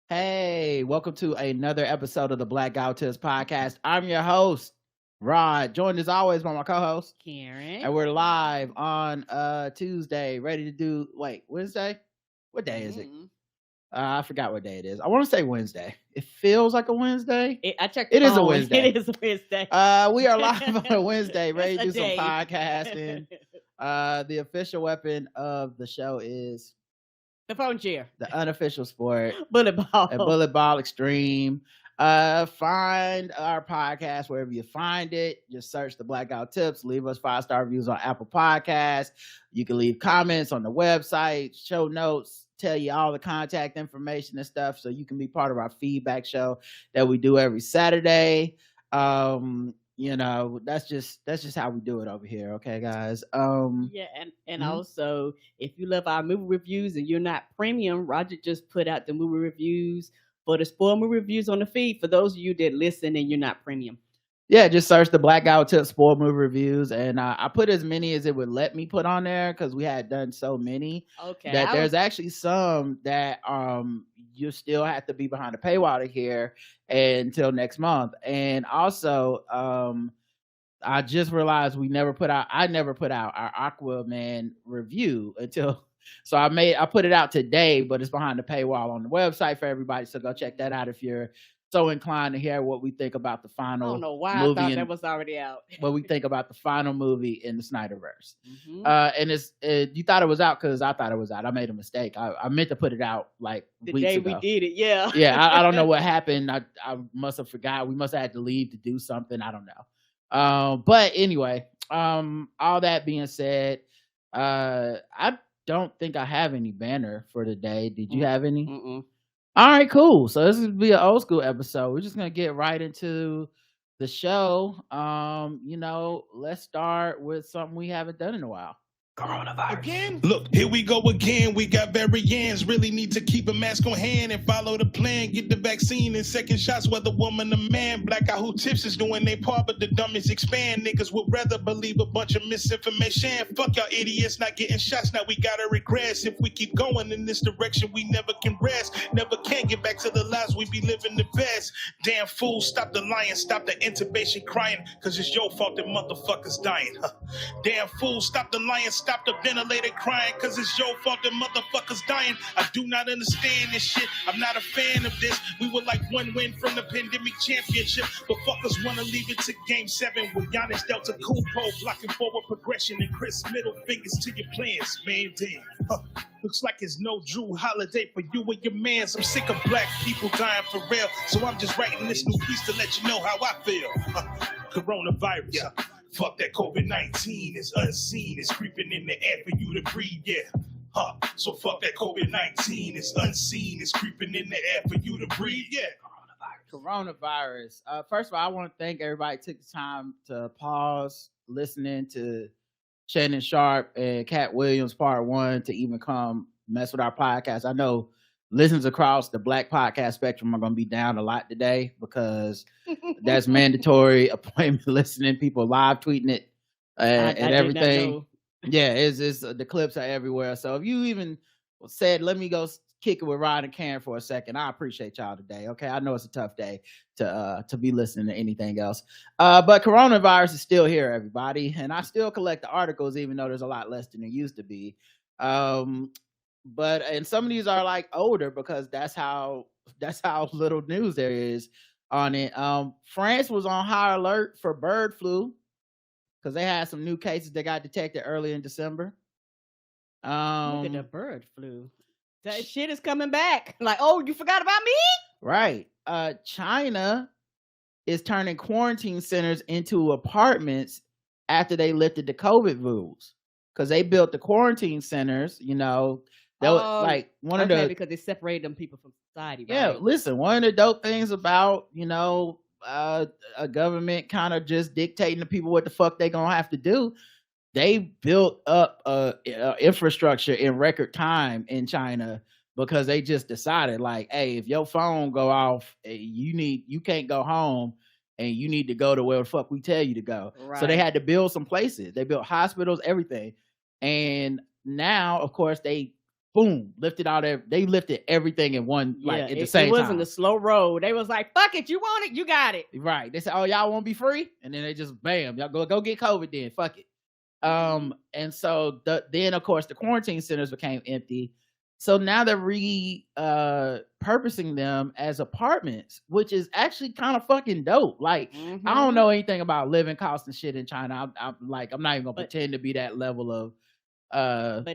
Hey, welcome to another episode of the Black Tips podcast. I'm your host, Rod, joined as always by my co-host, Karen. and we're live on Tuesday, ready to do Wednesday? What day is it? I forgot what day it is. I want to say Wednesday. It feels like a Wednesday. I checked. It is a Wednesday. It is a Wednesday. We are live on a Wednesday, ready to do some podcasting. The official weapon of the show is the phone chair, the unofficial sport, bullet ball, and bullet ball extreme. Find our podcast wherever you find it. Just search the Blackout Tips. Leave us 5-star reviews on Apple Podcasts. You can leave comments on the website, show notes, tell you all the contact information and stuff, so you can be part of our feedback show that we do every Saturday. That's just how we do it over here, okay, guys. And also, if you love our movie reviews and you're not premium, Roger just put out the movie reviews for the spoiler movie reviews on the feed for those of you that listen and you're not premium. Yeah, just search the Blackout Tip spoiled movie reviews, and I put as many as it would let me put on there because we had done so many. Okay, that there's actually some that you still have to be behind a paywall to hear until next month. And also, I just realized I never put out our Aquaman review until. So I put it out today, but it's behind the paywall on the website for everybody. So go check that out if you're so inclined to hear what we think about the final. I don't know why movie I thought that was already out. What we think about the final movie in the Snyderverse. And you thought it was out because I thought it was out. I made a mistake. I meant to put it out like the weeks day ago. we did it. Yeah. Yeah. I don't know what happened. I must have forgot. We must have had to leave to do something. I don't know. But anyway, all that being said, I don't think I have any banner for today. Did you have any? All right, cool. So this is be an old school episode. We're just gonna get right into the show. Let's start with something we haven't done in a while. Coronavirus. Again? Look, here we go again. We got variants. Really need to keep a mask on hand and follow the plan. Get the vaccine and second shots, whether woman or man. Blackout Tips is doing their part, but the dumbest expand. Niggas would rather believe a bunch of misinformation. Fuck y'all idiots not getting shots. Now we gotta regress. If we keep going in this direction, we never can rest. Never can get back to the lives we be living the best. Damn fool, stop the lying. Stop the intubation crying. Cause it's your fault that motherfuckers dying. Damn fool, stop the lying. Stop the ventilator crying, cause it's your fault that motherfuckers dying. I do not understand this shit. I'm not a fan of this. We were like one win from the pandemic championship, but fuckers wanna leave it to game 7 with Giannis Delta Kupo blocking forward progression and Chris middle fingers to your plans, man. Damn. Looks like it's no Drew Holiday for you and your mans. I'm sick of black people dying for real, so I'm just writing this new piece to let you know how I feel. Coronavirus. Yeah. Fuck that COVID-19, it's unseen, it's creeping in the air for you to breathe, yeah. So fuck that COVID-19, it's unseen, it's creeping in the air for you to breathe, yeah. Coronavirus. First of all, I want to thank everybody who took the time to pause listening to Shannon Sharpe and Katt Williams part 1 to even come mess with our podcast. I know listens across the Black podcast spectrum are going to be down a lot today because that's mandatory appointment listening. People live tweeting it and everything. Yeah, it's the clips are everywhere. So if you even said, let me go kick it with Rod and Karen for a second, I appreciate y'all today. Okay, I know it's a tough day to be listening to anything else. But coronavirus is still here, everybody, and I still collect the articles, even though there's a lot less than there used to be. And some of these are like older because that's how little news there is on it. France was on high alert for bird flu because they had some new cases that got detected early in December. Look at the bird flu. That shit is coming back. Like, oh, you forgot about me? Right. China is turning quarantine centers into apartments after they lifted the COVID rules because they built the quarantine centers, That was like one of the because they separate them people from society. Right? Yeah, listen, one of the dope things about a government kind of just dictating to people what the fuck they gonna have to do. They built up infrastructure in record time in China because they just decided like, hey, if your phone go off, you can't go home and you need to go to where the fuck we tell you to go. Right. So they had to build some places. They built hospitals, everything, and now of course they boom, they lifted everything in one, like at the same time. It wasn't a slow roll. They was like, fuck it, you want it, you got it. Right. They said, oh, y'all want to be free? And then they just, bam, y'all go get COVID then, fuck it. And so then of course the quarantine centers became empty. So now they're repurposing them as apartments, which is actually kind of fucking dope. Like, I don't know anything about living costs and shit in China. I'm not even gonna pretend to be that level of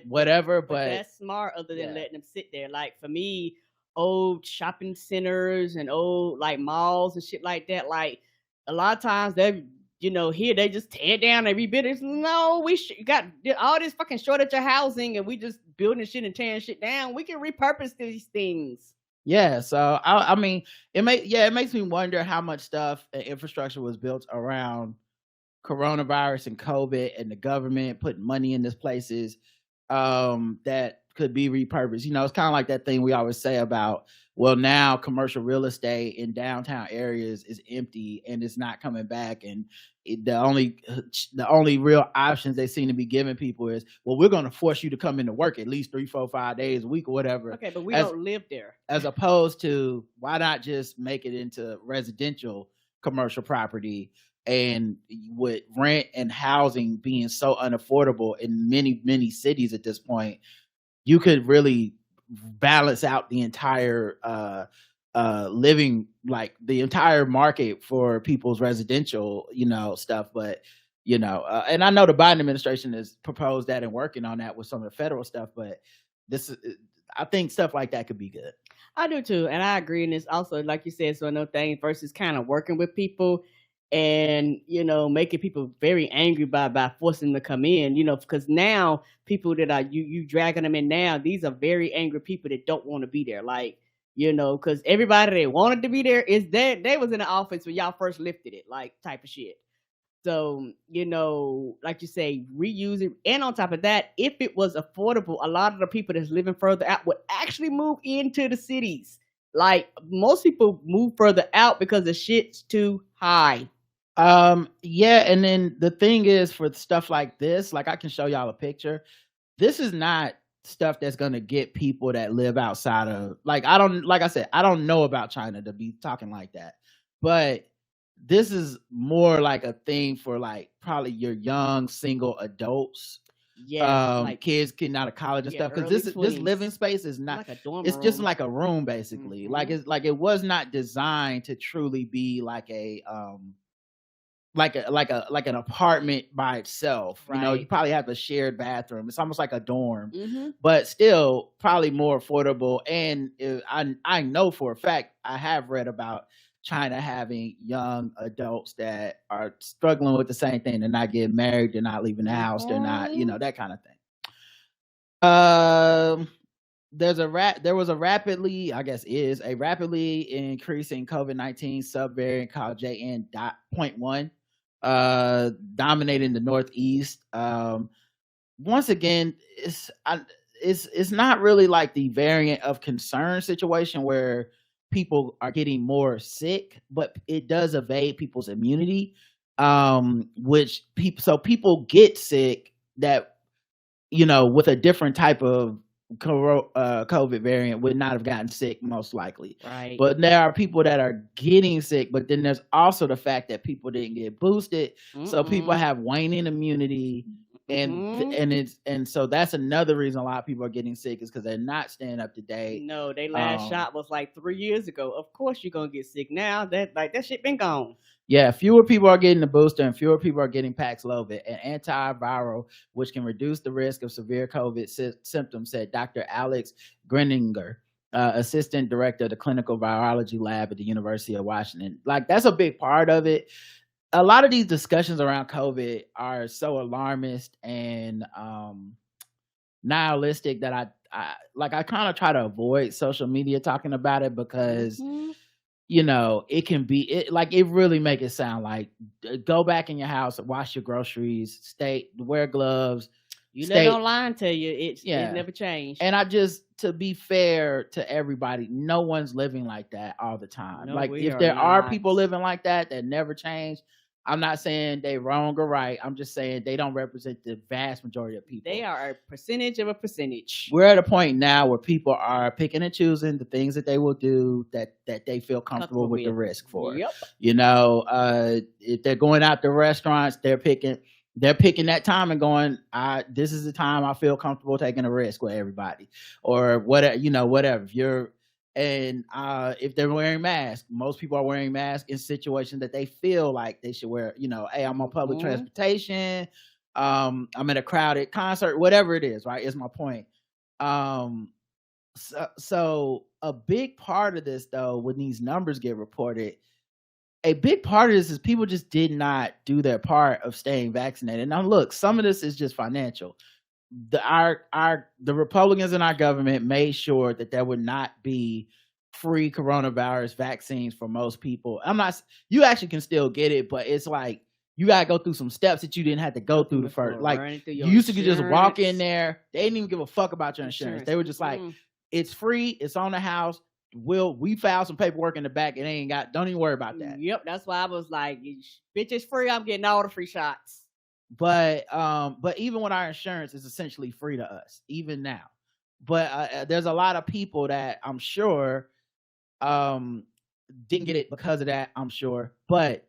whatever. But that's smart, other than letting them sit there. Like for me, old shopping centers and old like malls and shit like that. Like a lot of times they, here they just tear down every bit. It's, no, we got all this fucking shortage of housing, and we just building shit and tearing shit down. We can repurpose these things. Yeah, so I mean, it makes me wonder how much stuff and infrastructure was built around coronavirus and COVID, and the government putting money in these places that could be repurposed. It's kind of like that thing we always say about, well, now commercial real estate in downtown areas is empty and it's not coming back, and the only real options they seem to be giving people is, well, we're going to force you to come into work at least 3, 4, 5 days a week or whatever. Okay, but we don't live there. As opposed to, why not just make it into residential commercial property? And with rent and housing being so unaffordable in many, many cities at this point, you could really balance out the entire living, like the entire market for people's residential, stuff. But, and I know the Biden administration has proposed that and working on that with some of the federal stuff, but I think stuff like that could be good. I do too. And I agree. And it's also, like you said, so no thing versus kind of working with people and, making people very angry by forcing them to come in, because now people that are, you dragging them in now, these are very angry people that don't want to be there. Like, because everybody that wanted to be there is there. They was in the office when y'all first lifted it, like type of shit. So, like you say, reuse it. And on top of that, if it was affordable, a lot of the people that's living further out would actually move into the cities. Like most people move further out because the shit's too high. Yeah, and then the thing is, for stuff like this, like I can show y'all a picture. This is not stuff that's gonna get people that live outside of, like I don't know about China to be talking like that, but this is more like a thing for like probably your young single adults. Yeah, like kids getting out of college and stuff, because this living space is not like a dorm room. Just like a room basically. Like it was not designed to truly be like a like an apartment by itself. Right. You probably have a shared bathroom. It's almost like a dorm, but still probably more affordable. And I know for a fact, I have read about China having young adults that are struggling with the same thing. They're not getting married. They're not leaving the house. They're not, that kind of thing. There was a rapidly increasing COVID-19 subvariant called JN.1, dominating the Northeast. Once again, it's not really like the variant of concern situation where people are getting more sick, but it does evade people's immunity, which people get sick that, with a different type of COVID variant would not have gotten sick most likely. Right. But there are people that are getting sick, but then there's also the fact that people didn't get boosted. So people have waning immunity. And so that's another reason a lot of people are getting sick, is because they're not staying up to date. No, their last shot was like 3 years ago. Of course you're gonna get sick now. That shit been gone. Yeah, fewer people are getting the booster and fewer people are getting Paxlovid, an antiviral which can reduce the risk of severe COVID symptoms, said Dr. Alex Greninger, assistant director of the clinical virology lab at the University of Washington. Like, that's a big part of it. A lot of these discussions around COVID are so alarmist and nihilistic that I kind of try to avoid social media talking about it, because it can be it really make it sound like, go back in your house, wash your groceries, wear gloves. You let online tell you it never changed. And to be fair to everybody, no one's living like that all the time. No, like if there are people living like that never change, I'm not saying they wrong or right. I'm just saying they don't represent the vast majority of people. They are a percentage of a percentage. We're at a point now where people are picking and choosing the things that they will do that they feel comfortable with the risk for. Yep. You know, if they're going out to restaurants, they're picking that time and going, this is the time I feel comfortable taking a risk with everybody, or whatever, you know, whatever. If they're wearing masks, most people are wearing masks in situations that they feel like they should wear. You know, hey, I'm on public transportation, I'm at a crowded concert, whatever it is, right? Is my point. So a big part of this, though, when these numbers get reported, a big part of this is people just did not do their part of staying vaccinated. Now, look, some of this is just financial. The Republicans in our government made sure that there would not be free coronavirus vaccines for most people. You actually can still get it, but it's like you gotta go through some steps that you didn't have to go through the first. Like you used to just walk in there, they didn't even give a fuck about your insurance. They were just like, it's free, it's on the house. We filed some paperwork in the back and don't even worry about that. Yep, that's why I was like, bitch, it's free, I'm getting all the free shots. But even with our insurance, it's essentially free to us, even now. But there's a lot of people that I'm sure didn't get it because of that, I'm sure. But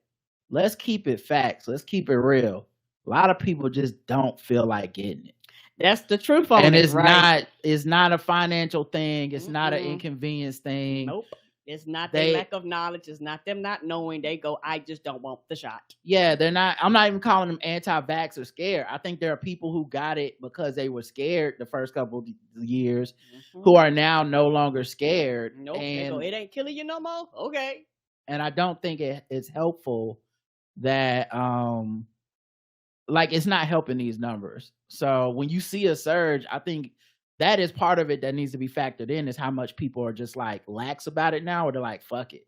let's keep it facts. Let's keep it real. A lot of people just don't feel like getting it. That's the truth on and it, it's right? It's not a financial thing. It's not an inconvenience thing. Nope. It's not their lack of knowledge. It's not them not knowing. They go, I just don't want the shot. Yeah, they're not. I'm not even calling them anti-vax or scared. I think there are people who got it because they were scared the first couple of years who are now no longer scared. Nope. They go, it ain't killing you no more? Okay. And I don't think it's helpful that, like, it's not helping these numbers. So when you see a surge, I think that is part of it that needs to be factored in, is how much people are just like lax about it now, or they're like, fuck it.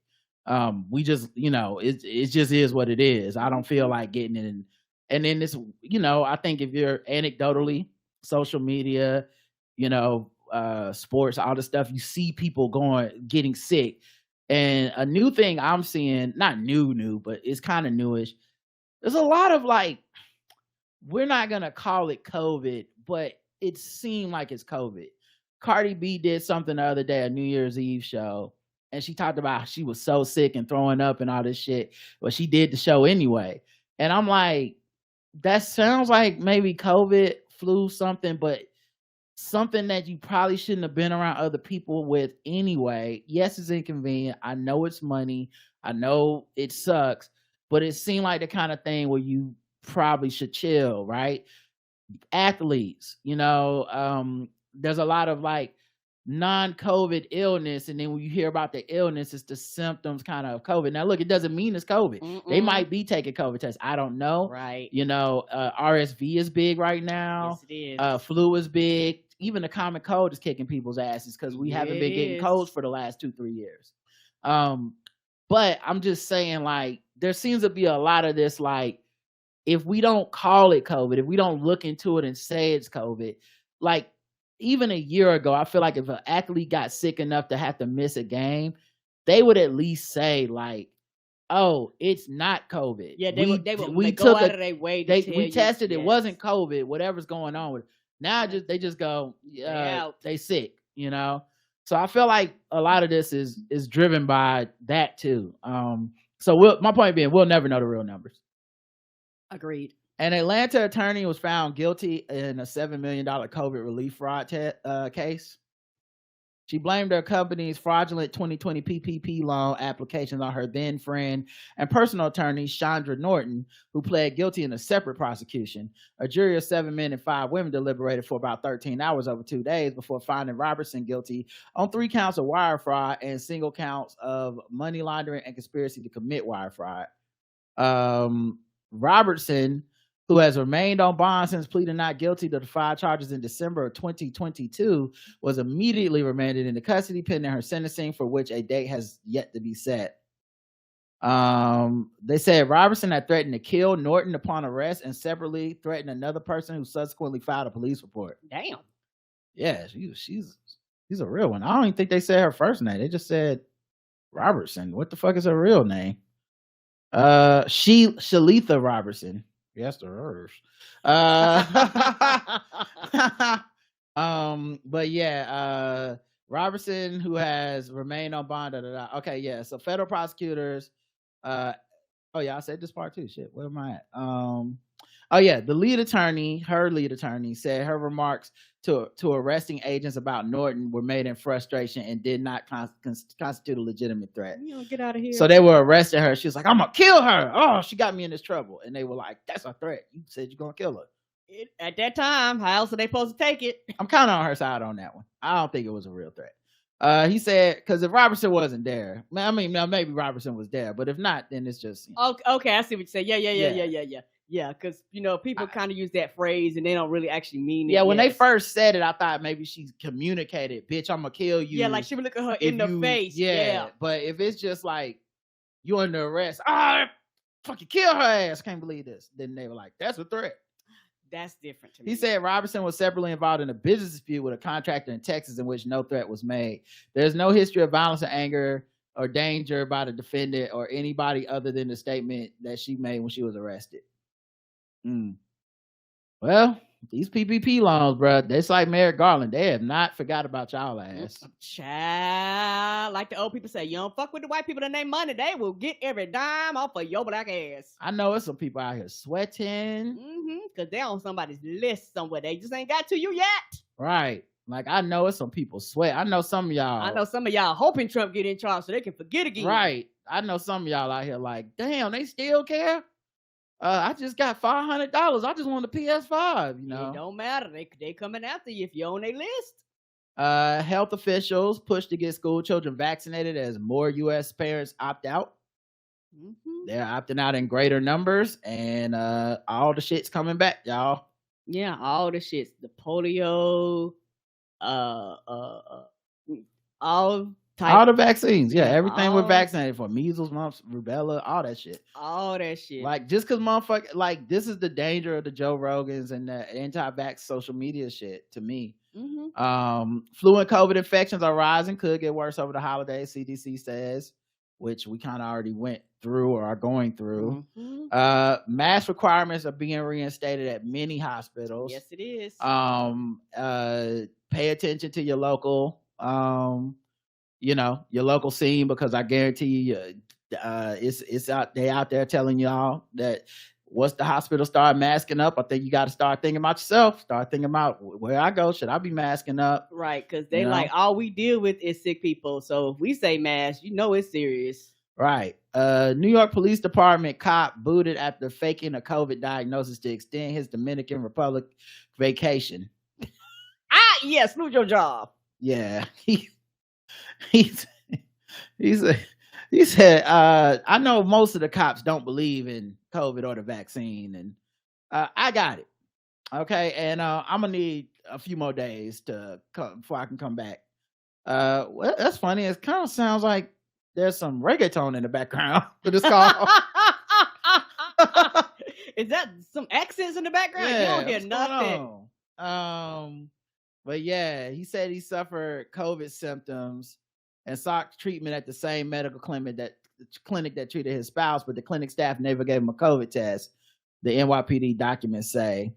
We just, you know, it just is what it is. I don't feel like getting it. And then this, you know, I think if you're anecdotally, social media, you know, sports, all this stuff, you see people getting sick. And a new thing I'm seeing, not new, but it's kind of newish. There's a lot of like, we're not going to call it COVID, but it seemed like it's COVID. Cardi B did something the other day, a New Year's Eve show, and she talked about how she was so sick and throwing up and all this shit, but she did the show anyway. And I'm like, that sounds like maybe COVID, flu, something, but something that you probably shouldn't have been around other people with anyway. Yes, it's inconvenient. I know it's money. I know it sucks, but it seemed like the kind of thing where you probably should chill, right? Athletes, you know, there's a lot of like non-COVID illness, and then when you hear about the illness, it's the symptoms kind of COVID. Now look, it doesn't mean it's COVID. They might be taking COVID tests, I don't know, right? You know, RSV is big right now. Yes, it is. Flu is big. Even the common cold is kicking people's asses because we haven't been getting colds for the last 2-3 years. But I'm just saying, like, there seems to be a lot of this, like, if we don't call it COVID, if we don't look into it and say it's COVID, like even a year ago, I feel like if an athlete got sick enough to have to miss a game, they would at least say like, "Oh, it's not COVID." Yeah, they would go out of their way to tell we tested you, it wasn't COVID. Whatever's going on with it. Now, they just go, they sick, you know. So I feel like a lot of this is driven by that too. So my point being, we'll never know the real numbers. Agreed. An Atlanta attorney was found guilty in a $7 million COVID relief fraud case. She blamed her company's fraudulent 2020 PPP loan applications on her then friend and personal attorney, Chandra Norton, who pled guilty in a separate prosecution. A jury of 7 men and 5 women deliberated for about 13 hours over 2 days before finding Robertson guilty on 3 counts of wire fraud and single counts of money laundering and conspiracy to commit wire fraud. Robertson, who has remained on bond since pleading not guilty to the 5 charges in December of 2022, was immediately remanded into custody pending her sentencing, for which a date has yet to be set. They said Robertson had threatened to kill Norton upon arrest and separately threatened another person who subsequently filed a police report. Damn. Yeah, she's a real one. I don't even think they said her first name. They just said Robertson. What the fuck is her real name? Shalitha Robertson. Yes, there hers. But yeah, Robertson, who has remained on bond. Okay, yeah. So federal prosecutors. Oh yeah, I said this part too. Shit, where am I at? Oh yeah, her lead attorney said her remarks to arresting agents about Norton were made in frustration and did not constitute a legitimate threat. You don't get out of here. So they were arresting her. She was like, "I'm gonna kill her." Oh, she got me in this trouble, and they were like, "That's a threat. You said you're gonna kill her." At that time, how else are they supposed to take it? I'm kind of on her side on that one. I don't think it was a real threat. He said, because if Robertson wasn't there, I mean, maybe Robertson was there, but if not, then it's just. Okay, I see what you say. Yeah, because people kind of use that phrase and they don't really actually mean it. Yeah, when they first said it, I thought maybe she communicated, "Bitch, I'm gonna kill you." Yeah, like she would look at her in the face. Yeah, but if it's just like you under arrest, fucking kill her ass. Can't believe this. Then they were like, "That's a threat." That's different to me. He said Robertson was separately involved in a business dispute with a contractor in Texas in which no threat was made. There's no history of violence or anger or danger by the defendant or anybody other than the statement that she made when she was arrested. Well, these PPP loans, bro, it's like Merrick Garland. They have not forgot about y'all ass. Child, like the old people say, you don't fuck with the white people that name money. They will get every dime off of your black ass. I know it's some people out here sweating. Because they're on somebody's list somewhere. They just ain't got to you yet. Right. Like, I know it's some people sweat. I know some of y'all hoping Trump get in charge so they can forget again. Right. I know some of y'all out here like, damn, they still care? I just got $500. I just want a PS5, It don't matter. They coming after you if you're on their list. Health officials push to get school children vaccinated as more U.S. parents opt out. They're opting out in greater numbers, and all the shit's coming back, y'all. Yeah, all the shits. The polio, all the vaccines. Yeah, everything we're vaccinated for. Measles, mumps, rubella, all that shit. All that shit. Like, just because motherfucker, like, this is the danger of the Joe Rogans and the anti-vax social media shit to me. Flu and COVID infections are rising, could get worse over the holidays, CDC says, which we kind of already went through or are going through. Mask requirements are being reinstated at many hospitals. Yes, it is. Pay attention to your local, your local scene, because I guarantee you, it's out there telling y'all that once the hospital start masking up, I think you got to start thinking about yourself. Start thinking about where I go. Should I be masking up? Right, because they like all we deal with is sick people. So if we say mask, it's serious. Right. New York Police Department cop booted after faking a COVID diagnosis to extend his Dominican Republic vacation. Yes, lose your job. Yeah. He said, I know most of the cops don't believe in COVID or the vaccine, and I got it. Okay, and I'm gonna need a few more days to come before I can come back. Well, that's funny. It kind of sounds like there's some reggaeton in the background for this call. Is that some accents in the background? Yeah, you don't hear nothing. But yeah, he said he suffered COVID symptoms and sought treatment at the same medical clinic that treated his spouse, but the clinic staff never gave him a COVID test, the NYPD documents say.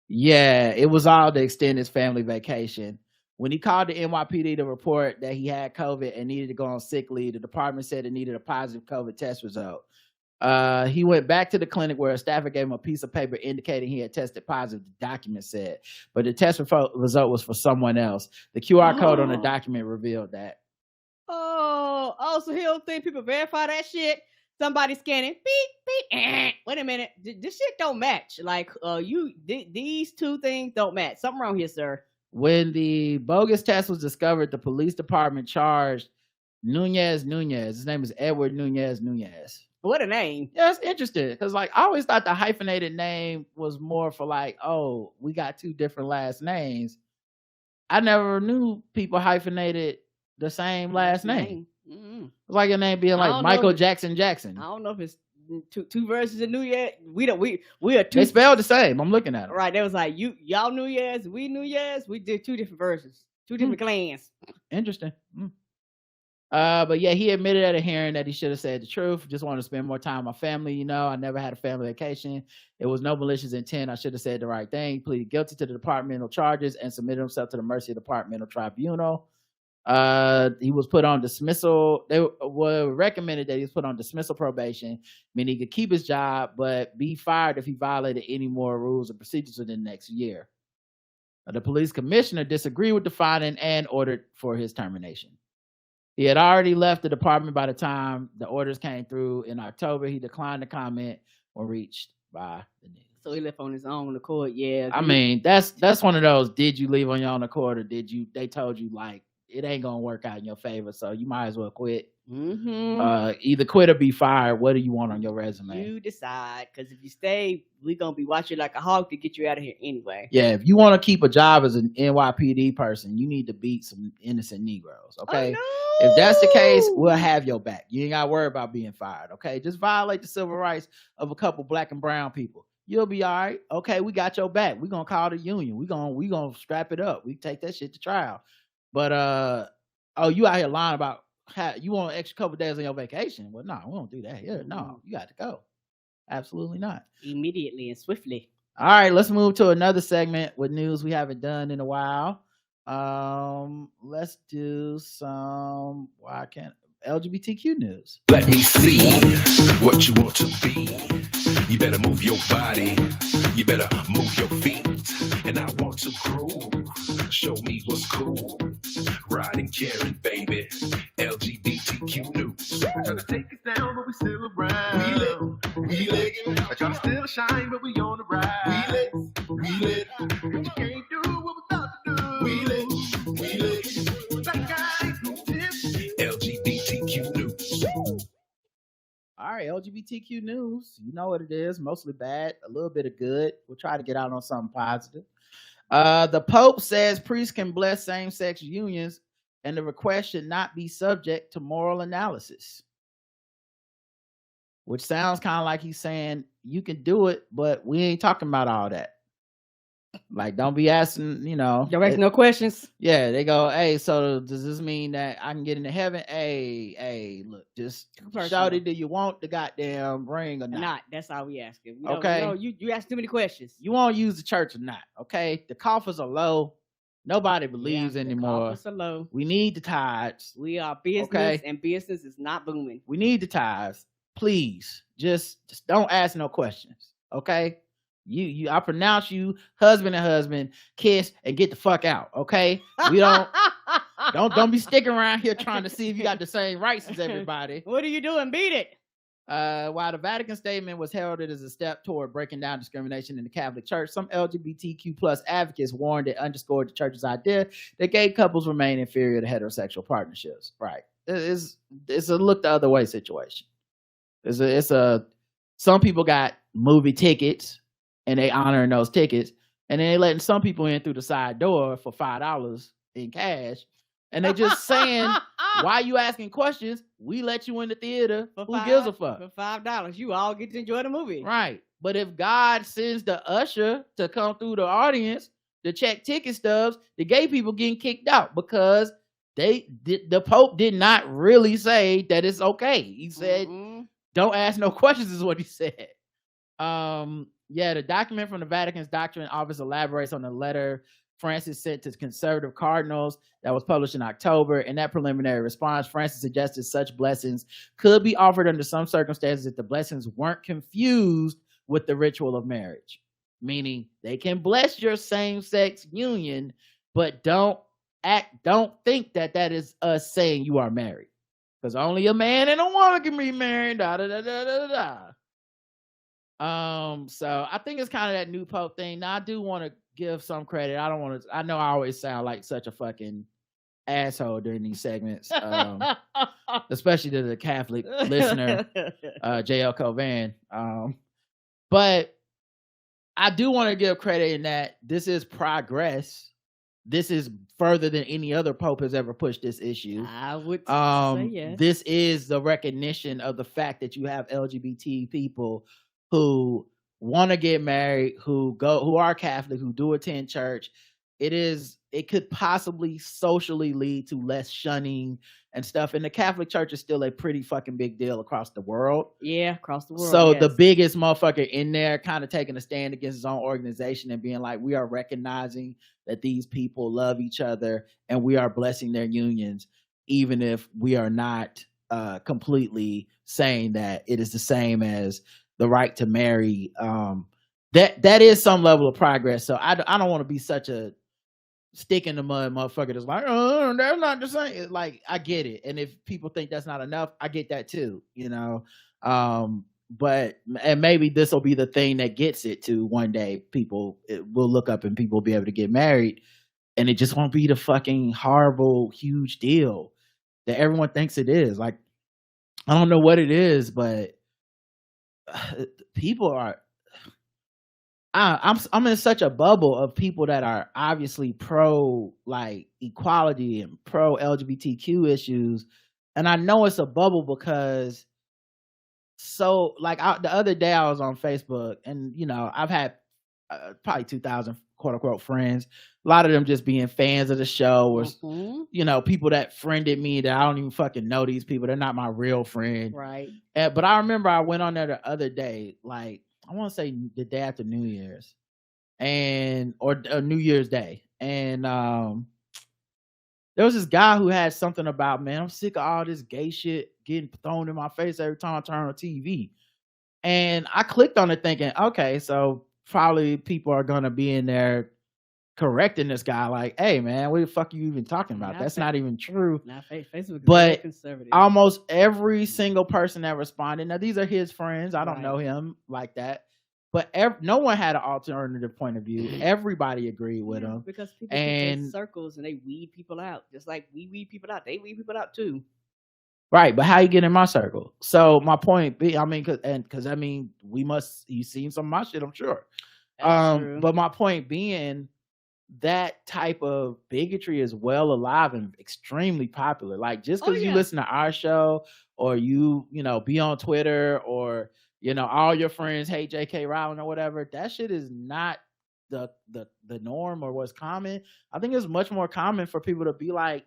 It was all to extend his family vacation. When he called the NYPD to report that he had COVID and needed to go on sick leave, the department said it needed a positive COVID test result. He went back to the clinic where a staffer gave him a piece of paper indicating he had tested positive, the document said, but the test result was for someone else. The QR code on the document revealed that. So he don't think people verify that shit? Somebody scanning, beep, beep, wait a minute, this shit don't match. Like, these two things don't match. Something wrong here, sir. When the bogus test was discovered, the police department charged Nunez. His name is Edward Nunez. What a name. Yeah, it's interesting because, like, I always thought the hyphenated name was more for like, oh, we got two different last names. I never knew people hyphenated the same last name. It's like your name being like Michael Jackson. I don't know if it's two verses of Nunez. We are two. They spelled the same. I'm looking at it. Right. They was like, y'all Nunez, we Nunez. We did two different verses, two different clans. Interesting. But yeah, he admitted at a hearing that he should have said the truth. Just wanted to spend more time with my family. You know, I never had a family vacation. It was no malicious intent. I should have said the right thing. Pleaded guilty to the departmental charges and submitted himself to the mercy of the departmental tribunal. He was put on dismissal. They were recommended that he was put on dismissal probation, meaning he could keep his job, but be fired if he violated any more rules and procedures within the next year. The police commissioner disagreed with the finding and ordered for his termination. He had already left the department by the time the orders came through in October. He declined to comment when reached by the news. So he left on his own accord. Yeah. I mean, that's one of those, did you leave on your own accord, or they told you like it ain't gonna work out in your favor, so you might as well quit. Either quit or be fired. What do you want on your resume? You decide, because if you stay, we're gonna be watching like a hawk to get you out of here anyway. Yeah, if you want to keep a job as an NYPD person, you need to beat some innocent Negroes. Okay, if that's the case, we'll have your back. You ain't gotta worry about being fired. Okay, just violate the civil rights of a couple black and brown people. You'll be all right. Okay, we got your back. We're gonna call the union. We gonna strap it up. We take that shit to trial. But you out here lying about how you want an extra couple days on your vacation? Well, no, we don't do that. Yeah, no, you got to go. Absolutely not. Immediately and swiftly. All right, let's move to another segment with news we haven't done in a while. Let's do some LGBTQ news. Let me see what you want to be. You better move your body. You better move your feet. And I want to groove. Show me what's cool. Riding, caring, baby. LGBTQ news. Trying to take us down, but we still around. We lit. I try to still shine, but we on the ride. We lit. But you can't do what we're about to do. We lit. Black guys, no tips. LGBTQ news. All right, LGBTQ news. You know what it is. Mostly bad, a little bit of good. We'll try to get out on something positive. The Pope says priests can bless same-sex unions, and the request should not be subject to moral analysis. Which sounds kind of like he's saying you can do it, but we ain't talking about all that. Like, don't be asking, Direct no questions. Yeah, they go, hey, so does this mean that I can get into heaven? Hey, look, just shout it. Do you want the goddamn ring or not? Not. That's all we asking. Okay. You ask too many questions. You won't use the church or not? Okay, the coffers are low. Nobody believes anymore. The coffers are low. We need the tithes. We are business, and business is not booming. We need the tithes. Please, just don't ask no questions. Okay. I pronounce you husband and husband, kiss and get the fuck out. Okay. We don't be sticking around here trying to see if you got the same rights as everybody. What are you doing? Beat it. While the Vatican statement was heralded as a step toward breaking down discrimination in the Catholic Church, some LGBTQ plus advocates warned it underscored the church's idea that gay couples remain inferior to heterosexual partnerships. Right. It's a look the other way situation. Some people got movie tickets and they honoring those tickets, and then they letting some people in through the side door for $5 in cash, and they just saying, why you asking questions? We let you in the theater. Who gives a fuck? For $5, you all get to enjoy the movie. Right. But if God sends the usher to come through the audience to check ticket stubs, the gay people getting kicked out because the Pope did not really say that it's okay. He said, don't ask no questions is what he said. The document from the Vatican's doctrine office elaborates on the letter Francis sent to conservative cardinals that was published in October. In that preliminary response, Francis suggested such blessings could be offered under some circumstances if the blessings weren't confused with the ritual of marriage. Meaning they can bless your same-sex union, but don't think that is us saying you are married. Because only a man and a woman can be married. So I think it's kind of that new Pope thing. Now I do want to give some credit. I know I always sound like such a fucking asshole during these segments, especially to the Catholic listener, JL Covan. But I do want to give credit in that this is progress. This is further than any other Pope has ever pushed this issue. I would say yes. This is the recognition of the fact that you have LGBT people who want to get married, who are Catholic, who do attend church. it could possibly socially lead to less shunning and stuff. And the Catholic Church is still a pretty fucking big deal across the world. Yeah, across the world. So the biggest motherfucker in there kind of taking a stand against his own organization and being like, we are recognizing that these people love each other and we are blessing their unions, even if we are not completely saying that it is the same as the right to marry. That is some level of progress. So I don't want to be such a stick in the mud motherfucker that's like, oh, that's not the same. Like, I get it. And if people think that's not enough, I get that too, you know. But and maybe this will be the thing that gets it to one day people will look up and people will be able to get married, and it just won't be the fucking horrible huge deal that everyone thinks it is. Like, I don't know what it is, but people are I'm in such a bubble of people that are obviously pro like equality and pro LGBTQ issues, and I know it's a bubble because so like the other day I was on Facebook, and you know I've had probably 2,000 quote unquote friends, a lot of them just being fans of the show, or you know, people that friended me that I don't even fucking know these people, they're not my real friend, right? But I remember I went on there the other day, like I want to say the day after New Year's, or New Year's Day, and there was this guy who had something about, man, I'm sick of all this gay shit getting thrown in my face every time I turn on TV, and I clicked on it thinking, okay, so probably people are gonna be in there correcting this guy, like, hey man, what the fuck are you even talking about? That's not even true. Facebook, but almost every single person that responded, now these are his friends, I don't know him like that, but no one had an alternative point of view. Everybody agreed with him because people in circles and they weed people out, just like we weed people out. They weed people out too. Right, but how you get in my circle? So my point be, I mean, because I mean, you seen some of my shit, I'm sure. But my point being, that type of bigotry is well alive and extremely popular. Like, just because you listen to our show, or you know, be on Twitter, or you know, all your friends hate J.K. Rowling or whatever, that shit is not the norm or what's common. I think it's much more common for people to be like,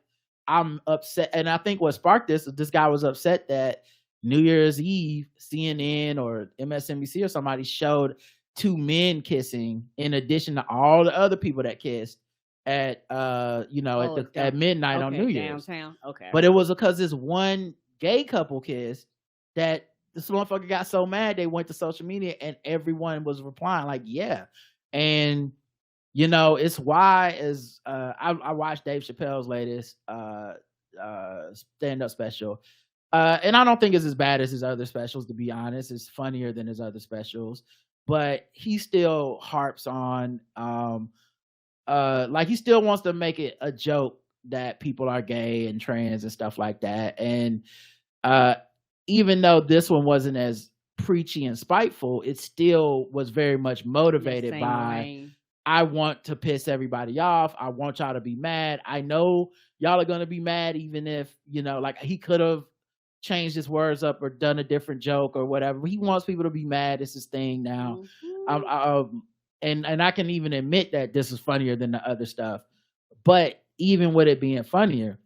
I'm upset. And I think what sparked this guy was upset that New Year's Eve, CNN or MSNBC or somebody showed two men kissing in addition to all the other people that kissed at at midnight on New Year's. Downtown. Okay. But it was because this one gay couple kissed that this motherfucker got so mad they went to social media and everyone was replying like, yeah. And you know, it's why as I watched Dave Chappelle's latest stand-up special. And I don't think it's as bad as his other specials, to be honest. It's funnier than his other specials. But he still harps on like he still wants to make it a joke that people are gay and trans and stuff like that. And even though this one wasn't as preachy and spiteful, it still was very much motivated by I want to piss everybody off. I want y'all to be mad. I know y'all are going to be mad, even if, you know, like he could have changed his words up or done a different joke or whatever. He wants people to be mad. It's his thing now. And I can even admit that this is funnier than the other stuff. But even with it being funnier,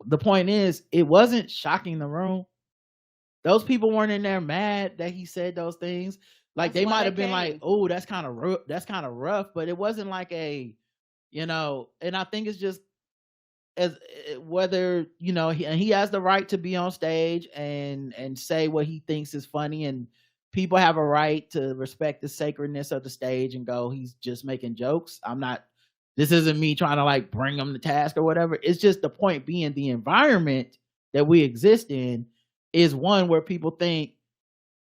the point is, it wasn't shocking the room. Those people weren't in there mad that he said those things. Like, they might have been like, oh, that's kind of rough, but it wasn't like a, you know, and I think it's just as whether, you know, he has the right to be on stage and say what he thinks is funny, and people have a right to respect the sacredness of the stage and go, he's just making jokes. This isn't me trying to like bring him to task or whatever. It's just the point being, the environment that we exist in is one where people think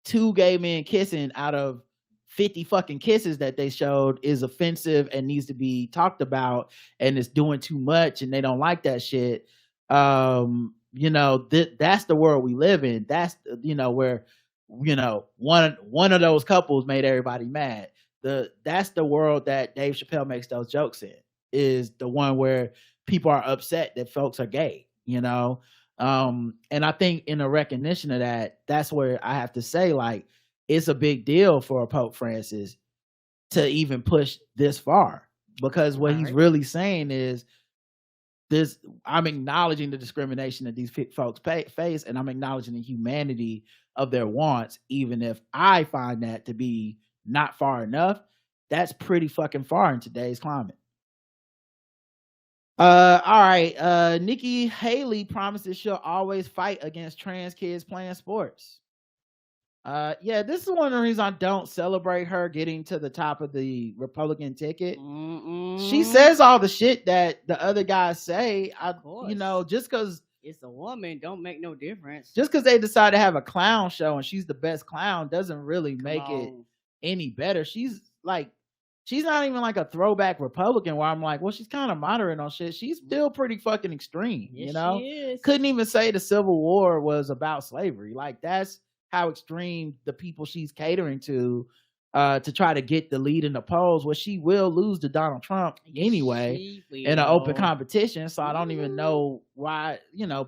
two gay men kissing out of 50 fucking kisses that they showed is offensive and needs to be talked about, and it's doing too much and they don't like that shit. You know, that's the world we live in. That's, you know, where, you know, one of those couples made everybody mad. That's the world that Dave Chappelle makes those jokes in, is the one where people are upset that folks are gay, you know? And I think in a recognition of that, that's where I have to say, like, it's a big deal for Pope Francis to even push this far. because what he's Alright. really saying is this: I'm acknowledging the discrimination that these folks face, and I'm acknowledging the humanity of their wants, even if I find that to be not far enough. That's pretty fucking far in today's climate. All right. Nikki Haley promises she'll always fight against trans kids playing sports. Yeah, this is one of the reasons I don't celebrate her getting to the top of the Republican ticket. She says all the shit that the other guys say. Just because it's a woman, don't make no difference. Just because they decide to have a clown show and she's the best clown doesn't really make it any better. She's not even like a throwback Republican where I'm like, well, she's kind of moderate on shit. She's still pretty fucking extreme. Yes, you know, she is. Couldn't even say the Civil War was about slavery. Like, that's how extreme the people she's catering to try to get the lead in the polls. Well, she will lose to Donald Trump anyway in an open competition. So I don't even know why,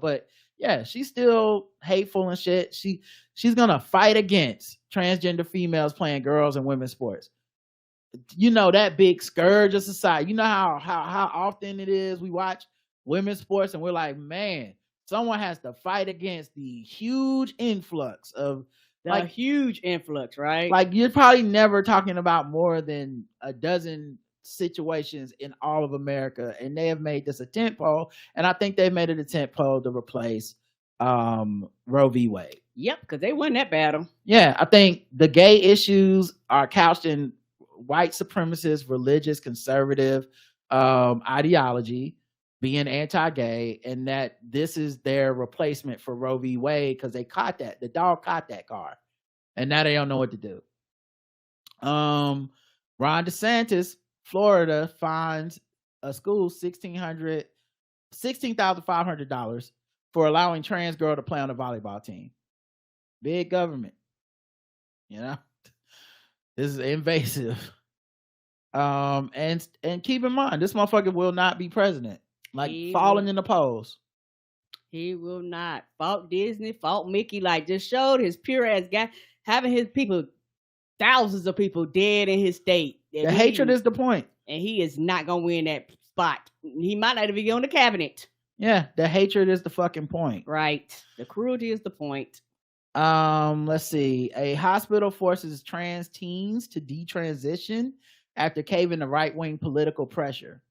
but yeah, she's still hateful and shit. She's gonna fight against transgender females playing girls and women's sports. That big scourge of society. You know how often it is we watch women's sports and we're like, man, someone has to fight against the huge influx of huge influx, right? Like, you're probably never talking about more than a dozen situations in all of America, and they have made this a tent pole, and I think they've made it a tent pole to replace Roe v. Wade. Yep, because they won that battle. Yeah, I think the gay issues are couched in white supremacist, religious, conservative ideology, being anti-gay, and that this is their replacement for Roe v. Wade because they caught that. The dog caught that car, and now they don't know what to do. Ron DeSantis, Florida, fines a school $16,500 for allowing trans girl to play on a volleyball team. Big government, this is invasive. And keep in mind, this motherfucker will not be president. Falling in the polls. He will not. Fault Disney, fault Mickey, just showed his pure ass guy, having his people, thousands of people dead in his state. The hatred is the point. And he is not going to win that spot. He might not even get on the cabinet. Yeah, the hatred is the fucking point. Right. The cruelty is the point. Let's see. A hospital forces trans teens to detransition after caving to right-wing political pressure.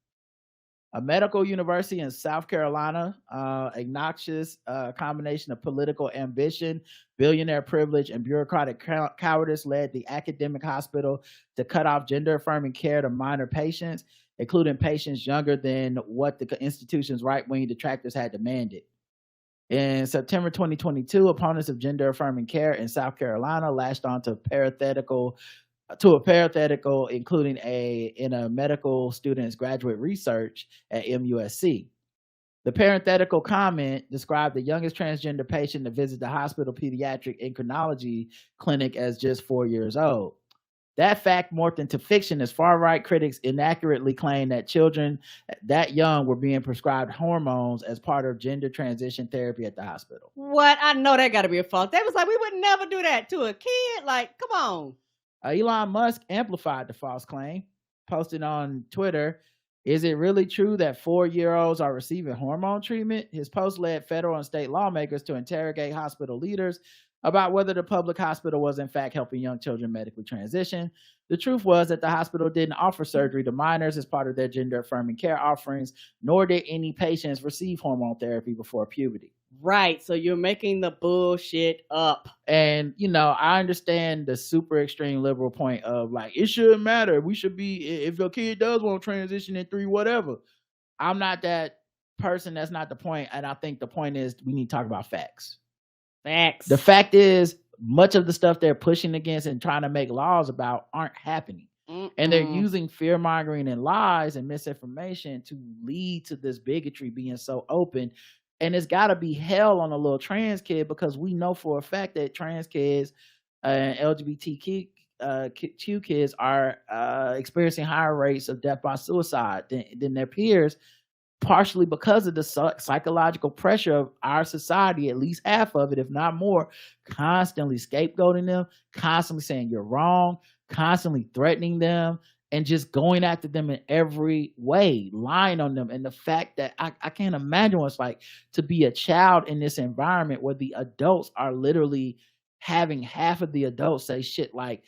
A medical university in South Carolina, obnoxious combination of political ambition, billionaire privilege, and bureaucratic cowardice led the academic hospital to cut off gender-affirming care to minor patients, including patients younger than what the institution's right-wing detractors had demanded. In September 2022, opponents of gender-affirming care in South Carolina lashed on to a parenthetical, including in a medical student's graduate research at MUSC. The parenthetical comment described the youngest transgender patient to visit the hospital pediatric endocrinology clinic as just 4 years old. That fact morphed into fiction as far-right critics inaccurately claimed that children that young were being prescribed hormones as part of gender transition therapy at the hospital. What? I know that got to be a fault. They was like, we would never do that to a kid. Come on. Elon Musk amplified the false claim, posted on Twitter, "Is it really true that 4-year-olds are receiving hormone treatment?" His post led federal and state lawmakers to interrogate hospital leaders about whether the public hospital was in fact helping young children medically transition. The truth was that the hospital didn't offer surgery to minors as part of their gender-affirming care offerings, nor did any patients receive hormone therapy before puberty. Right, so you're making the bullshit up. And, I understand the super extreme liberal point of it shouldn't matter. We should be, if your kid does want to transition in 3, whatever. I'm not that person. That's not the point. And I think the point is we need to talk about facts. Facts. The fact is, much of the stuff they're pushing against and trying to make laws about aren't happening. And they're using fear-mongering and lies and misinformation to lead to this bigotry being so open. And it's got to be hell on a little trans kid, because we know for a fact that trans kids and LGBTQ kids are experiencing higher rates of death by suicide than their peers, partially because of the psychological pressure of our society, at least half of it, if not more, constantly scapegoating them, constantly saying you're wrong, constantly threatening them, and just going after them in every way, lying on them. And the fact that I can't imagine what it's like to be a child in this environment where the adults are literally having half of the adults say shit like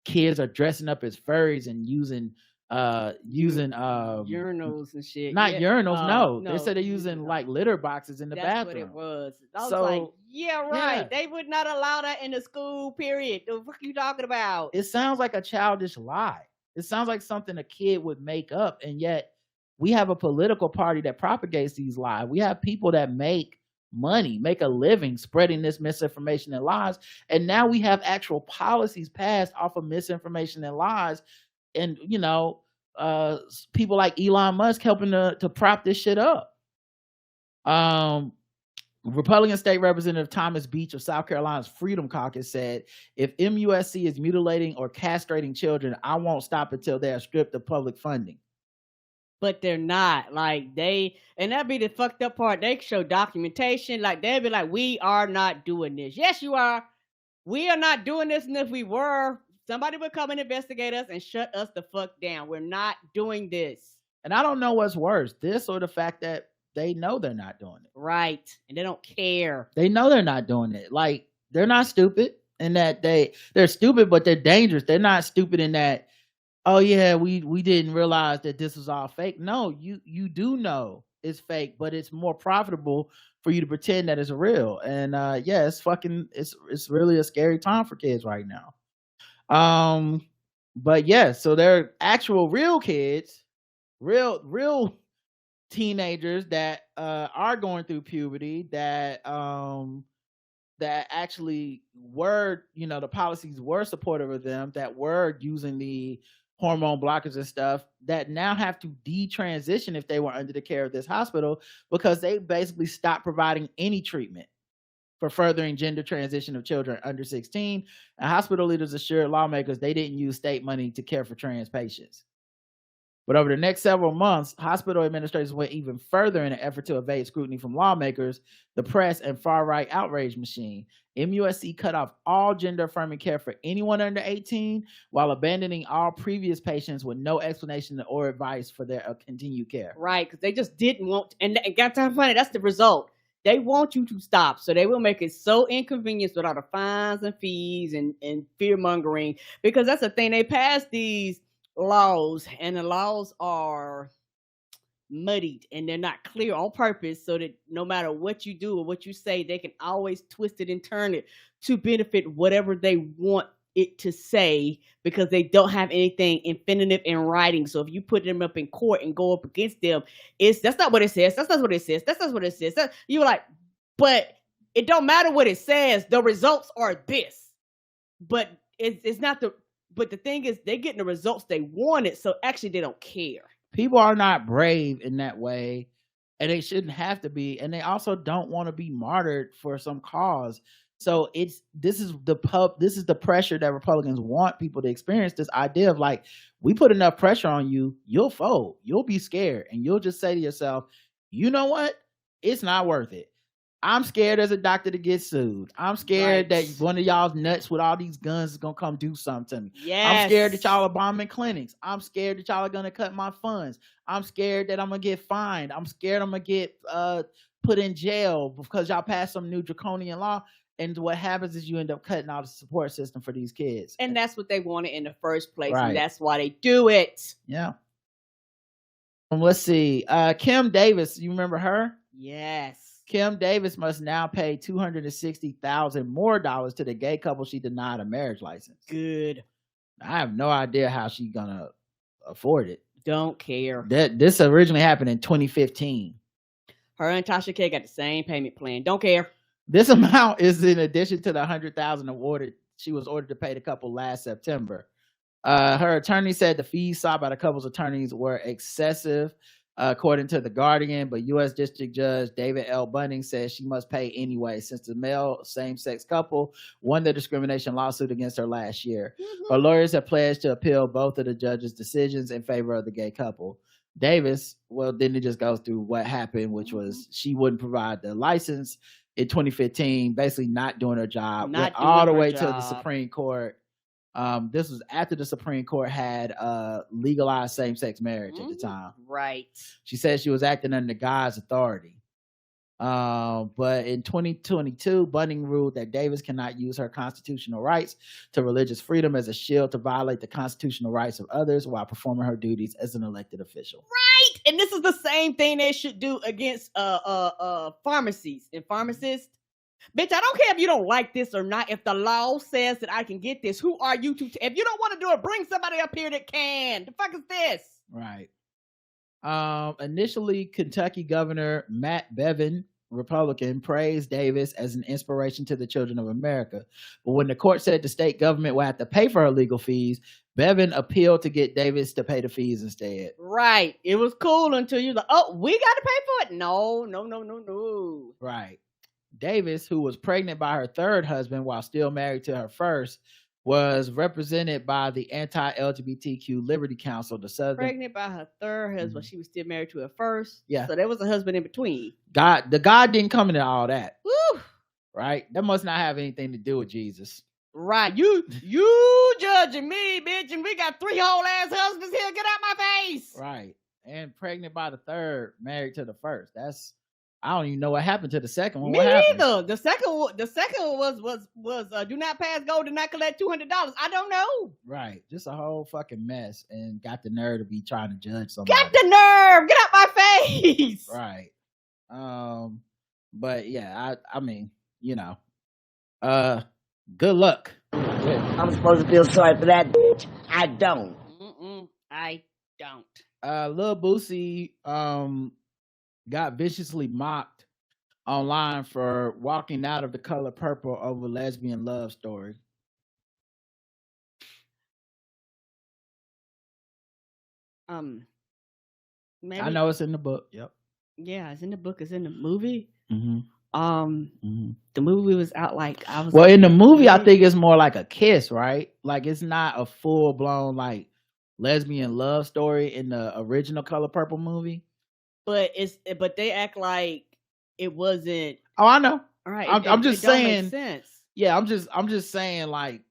kids are dressing up as furries and using urinals and shit. Not urinals, no. no. They said they're using like litter boxes in the That's bathroom. what it was. I was So, like, yeah, right. yeah. They would not allow that in the school, period. The fuck you talking about? It sounds like a childish lie. It sounds like something a kid would make up, and yet we have a political party that propagates these lies. We have people that make money, make a living spreading this misinformation and lies, and now we have actual policies passed off of misinformation and lies, and people like Elon Musk helping to prop this shit up. Republican State Representative Thomas Beach of South Carolina's Freedom Caucus said, if MUSC is mutilating or castrating children, I won't stop until they are stripped of public funding. But they're not. Like, and that'd be the fucked up part. They show documentation. Like, they'd be like, we are not doing this. Yes, you are. We are not doing this. And if we were, somebody would come and investigate us and shut us the fuck down. We're not doing this. And I don't know what's worse, this or the fact that they know they're not doing it. Right. And they don't care. They know they're not doing it. Like, they're not stupid in that they're stupid, but they're dangerous. They're not stupid in that, oh yeah, we didn't realize that this was all fake. No, you do know it's fake, but it's more profitable for you to pretend that it's real. And it's really a scary time for kids right now. But yeah, so they're actual real kids, real teenagers that are going through puberty, that actually were, the policies were supportive of them, that were using the hormone blockers and stuff, that now have to detransition if they were under the care of this hospital, because they basically stopped providing any treatment for furthering gender transition of children under 16. And hospital leaders assured lawmakers they didn't use state money to care for trans patients. But over the next several months, hospital administrators went even further in an effort to evade scrutiny from lawmakers, the press, and far-right outrage machine. MUSC cut off all gender-affirming care for anyone under 18, while abandoning all previous patients with no explanation or advice for their continued care. Right, because they just didn't want, and got time funny, that's the result. They want you to stop, so they will make it so inconvenient with all the fines and fees and fear-mongering, because that's the thing. They passed these laws, and the laws are muddied and they're not clear on purpose, so that no matter what you do or what you say, they can always twist it and turn it to benefit whatever they want it to say, because they don't have anything infinitive in writing. So if you put them up in court and go up against them, that's not what it says. That's not what it says. That's not what it says. You're like, but it don't matter what it says. The results are this, but it's not the. But the thing is, they're getting the results they wanted, so actually they don't care. People are not brave in that way, and they shouldn't have to be, and they also don't want to be martyred for some cause. So this is the pressure that Republicans want people to experience, this idea of like, we put enough pressure on you, you'll fold, you'll be scared, and you'll just say to yourself, you know what? It's not worth it. I'm scared as a doctor to get sued. I'm scared that one of y'all's nuts with all these guns is going to come do something to me. Yes. I'm scared that y'all are bombing clinics. I'm scared that y'all are going to cut my funds. I'm scared that I'm going to get fined. I'm scared I'm going to get put in jail because y'all passed some new draconian law. And what happens is you end up cutting out the support system for these kids. And that's what they wanted in the first place. Right. And that's why they do it. Yeah. Let's see. Kim Davis, you remember her? Yes. Kim Davis must now pay $260,000 more to the gay couple she denied a marriage license. Good. I have no idea how she's gonna afford it. Don't care. This originally happened in 2015. Her and Tasha K got the same payment plan. Don't care. This amount is in addition to the $100,000 she was ordered to pay the couple last September. Her attorney said the fees sought by the couple's attorneys were excessive, according to The Guardian, but U.S. District Judge David L. Bunning says she must pay anyway, since the male same-sex couple won the discrimination lawsuit against her last year. Mm-hmm. Her lawyers have pledged to appeal both of the judge's decisions in favor of the gay couple. Davis, then it just goes through what happened, which was she wouldn't provide the license in 2015, basically not doing her job, went all the way to the Supreme Court. This was after the Supreme Court had legalized same-sex marriage at the time. Right. She said she was acting under God's authority. But in 2022, Bunning ruled that Davis cannot use her constitutional rights to religious freedom as a shield to violate the constitutional rights of others while performing her duties as an elected official. Right. And this is the same thing they should do against pharmacies and pharmacists. Bitch, I don't care if you don't like this or not. If the law says that I can get this, who are you to? If you don't want to do it, bring somebody up here that can. The fuck is this? Right. Initially, Kentucky Governor Matt Bevin, Republican, praised Davis as an inspiration to the children of America. But when the court said the state government would have to pay for her legal fees, Bevin appealed to get Davis to pay the fees instead. Right. It was cool until you like, oh, we got to pay for it. No. Right. Davis, who was pregnant by her third husband while still married to her first, was represented by the anti-LGBTQ Liberty Council, the Southern. Pregnant by her third husband, she was still married to her first. Yeah. So there was a husband in between. The God didn't come into all that. Woo. Right? That must not have anything to do with Jesus. Right. You judging me, bitch, and we got 3 whole ass husbands here. Get out my face. Right. And pregnant by the third, married to the first. I don't even know what happened to the second one. Me neither. The second one was do not pass go, do not collect $200. I don't know. Right. Just a whole fucking mess, and got the nerve to be trying to judge somebody. Got the nerve. Get out my face. Right. But yeah, I mean, good luck. I'm supposed to feel sorry for that bitch. I don't. I don't. Lil Boosie got viciously mocked online for walking out of The Color Purple over lesbian love story. Maybe, I know it's in the book. Yep. Yeah, it's in the book. It's in the movie. Mm-hmm. The movie was out in the movie, I think it's more like a kiss, right? Like it's not a full blown like lesbian love story in the original Color Purple movie. But they act like it wasn't. Oh, I know. All right, I'm just saying. Don't make sense. Yeah, I'm just saying. Like,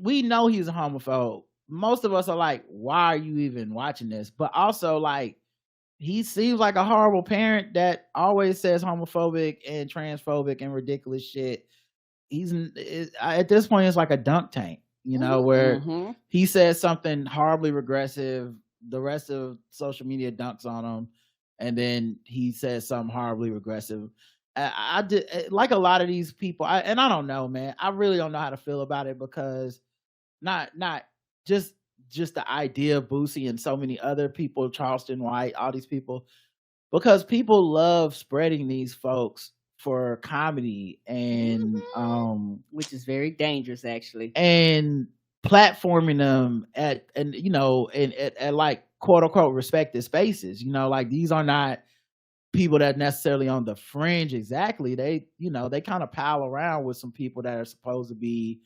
we know he's a homophobe. Most of us are like, why are you even watching this? But also, like, he seems like a horrible parent that always says homophobic and transphobic and ridiculous shit. At this point, it's like a dunk tank, where he says something horribly regressive. The rest of social media dunks on him, and then he says something horribly regressive. I did like a lot of these people, I don't know, man. I really don't know how to feel about it because not just the idea of Boosie and so many other people, Charleston White, all these people, because people love spreading these folks for comedy and which is very dangerous, actually, and platforming them at like quote unquote respected spaces. Like these are not people that necessarily on the fringe exactly. They kind of pal around with some people that are supposed to be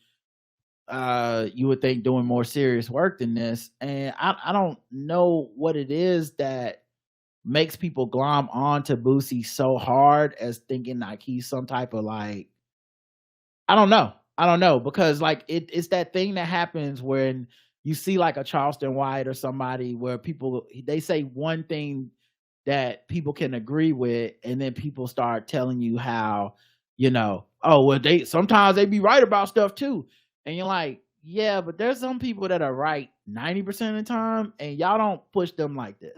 you would think doing more serious work than this. And I don't know what it is that makes people glom on to Boosie so hard as thinking like he's some type of like, I don't know, because like it's that thing that happens when you see like a Charleston White or somebody where they say one thing that people can agree with, and then people start telling you how, sometimes they be right about stuff too. And you're like, yeah, but there's some people that are right 90% of the time, and y'all don't push them like this.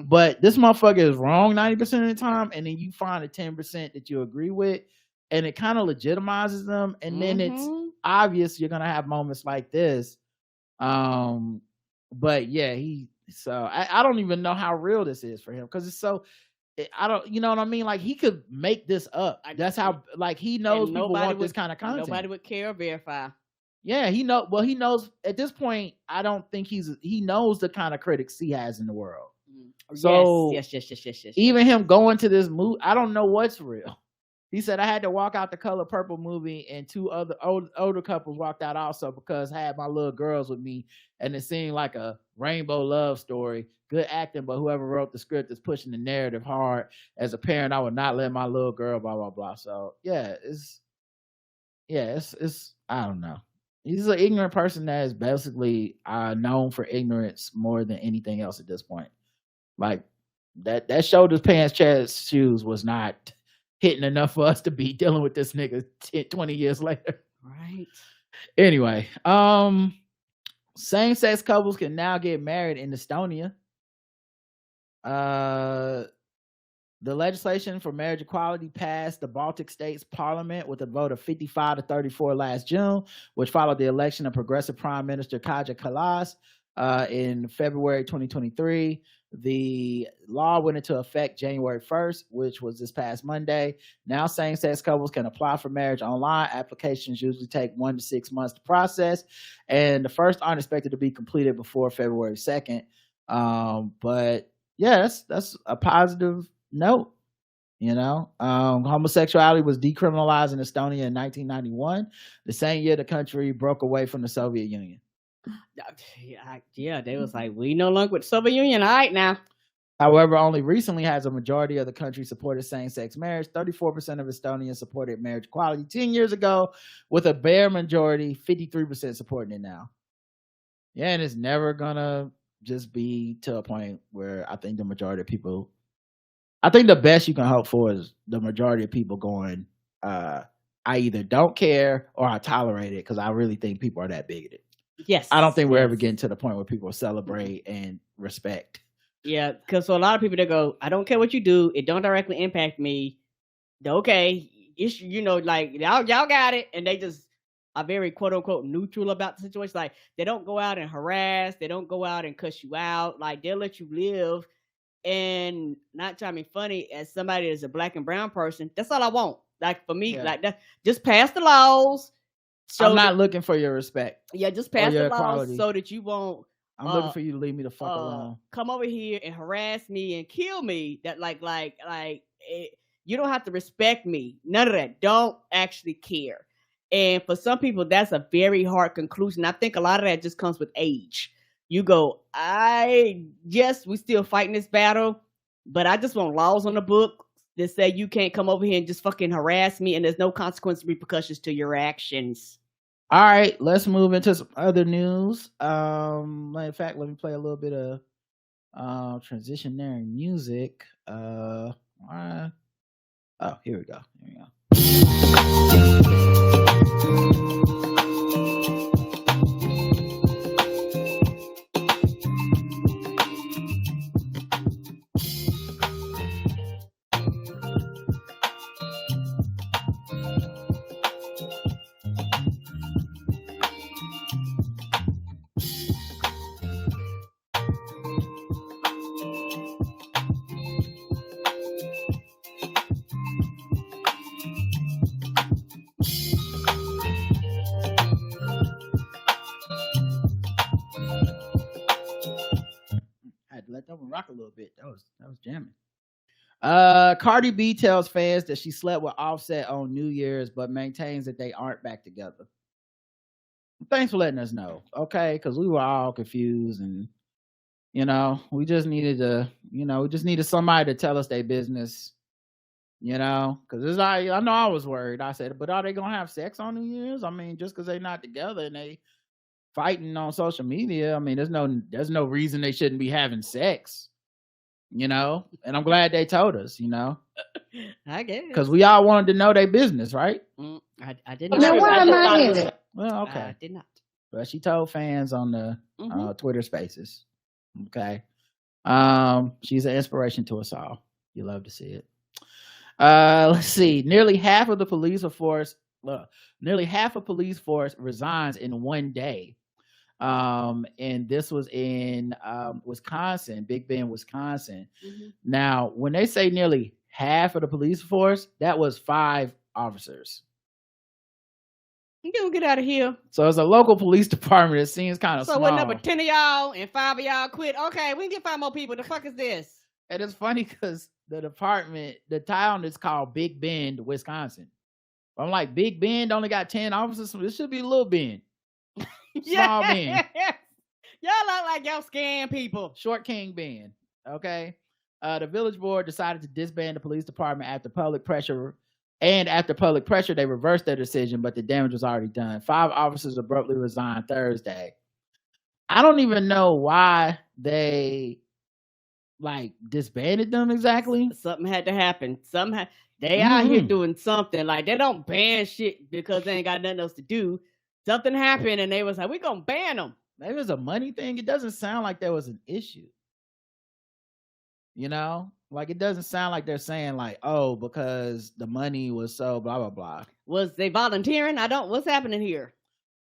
But this motherfucker is wrong 90% of the time, and then you find a 10% that you agree with, and it kind of legitimizes them, and then it's obvious you're gonna have moments like this. But yeah, I don't even know how real this is for him, because it's so, I don't, you know what I mean? Like he could make this up. That's how, like, he knows people want this kind of content. Nobody would care or verify. Yeah, he knows at this point. I don't think he knows the kind of critics he has in the world. So yes. Even him going to this movie, I don't know what's real. He said, I had to walk out the Color Purple movie, and 2 other older couples walked out also because I had my little girls with me, and it seemed like a rainbow love story. Good acting, but whoever wrote the script is pushing the narrative hard. As a parent, I would not let my little girl, blah, blah, blah. So it's I don't know. He's an ignorant person that is basically known for ignorance more than anything else at this point. Like that shoulders, pants, chest, shoes was not hitting enough for us to be dealing with this nigga 20 years later. Right. Anyway, same-sex couples can now get married in Estonia. The legislation for marriage equality passed the Baltic States Parliament with a vote of 55 to 34 last June, which followed the election of Progressive Prime Minister Kaja Kallas in February 2023. The law went into effect January 1st, which was this past Monday. Now same-sex couples can apply for marriage online. Applications usually take 1 to 6 months to process, and the first aren't expected to be completed before February 2nd. But yeah, that's a positive note. Homosexuality was decriminalized in Estonia in 1991, the same year the country broke away from the Soviet Union. Yeah, they was like, we no longer with the Soviet Union. All right now. However, only recently has a majority of the country supported same-sex marriage. 34% of Estonians supported marriage equality 10 years ago, with a bare majority, 53% supporting it now. Yeah, and it's never gonna just be to a point where I think the majority of people, I think the best you can hope for is the majority of people going, I either don't care or I tolerate it, because I really think people are that bigoted. Yes. I don't think we're ever getting to the point where people celebrate and respect. Yeah, because so a lot of people, they go, I don't care what you do. It don't directly impact me. Okay. It's, like, y'all got it. And they just are very, quote unquote, neutral about the situation. Like, they don't go out and harass. They don't go out and cuss you out. Like, they'll let you live. And not trying to be funny, as somebody that's a black and brown person, that's all I want. Like, for me, like that, just pass the laws. So I'm not looking for your respect. Yeah, just pass the laws equality. so that you won't. I'm looking for you to leave me the fuck alone. Come over here and harass me and kill me. That you don't have to respect me. None of that. Don't actually care. And for some people, that's a very hard conclusion. I think a lot of that just comes with age. You go, we still fighting this battle, but I just want laws on the book that say you can't come over here and just fucking harass me, and there's no consequence repercussions to your actions. All right, let's move into some other news. In fact, let me play a little bit of transitionary music. All right. Oh, here we go. Let that one rock a little bit. That was jamming. Cardi B tells fans that she slept with Offset on New Year's, but maintains that they aren't back together. Thanks for letting us know, okay? Because we were all confused, and we just needed somebody to tell us their business, because I know I was worried. I said, but are they gonna have sex on New Year's? I mean, just because they're not together and they fighting on social media, I mean, there's no reason they shouldn't be having sex, and I'm glad they told us, I guess, because we all wanted to know their business, right? I did not. Now, why am I in it? Well, okay. I did not. But she told fans on the Twitter Spaces. Okay. She's an inspiration to us all. You love to see it. Let's see. Nearly half of police force resigns in one day. And this was in Wisconsin, Big Bend, Wisconsin. Now, when they say nearly half of the police force, that was 5 officers. You don't get out of here. So it's a local police department. It seems kind of small. So what number 10 of y'all and 5 of y'all quit? Okay, we can get 5 more people. The fuck is this? And it's funny because the town is called Big Bend, Wisconsin. I'm like, Big Bend only got 10 officers. So this should be Little Bend. Small Bend. Y'all look like y'all scam people. Short King Bend. Okay. The village board decided to disband the police department after public pressure And after public pressure, they reversed their decision, but the damage was already done. 5 officers abruptly resigned Thursday. I don't even know why they like disbanded them exactly. Something had to happen. They out here doing something. Like, they don't ban shit because they ain't got nothing else to do. Something happened and they was like, we're gonna ban them. Maybe it was a money thing. It doesn't sound like there was an issue. You know, like it doesn't sound like they're saying like, oh, because the money was so blah blah blah. Was they volunteering? What's happening here?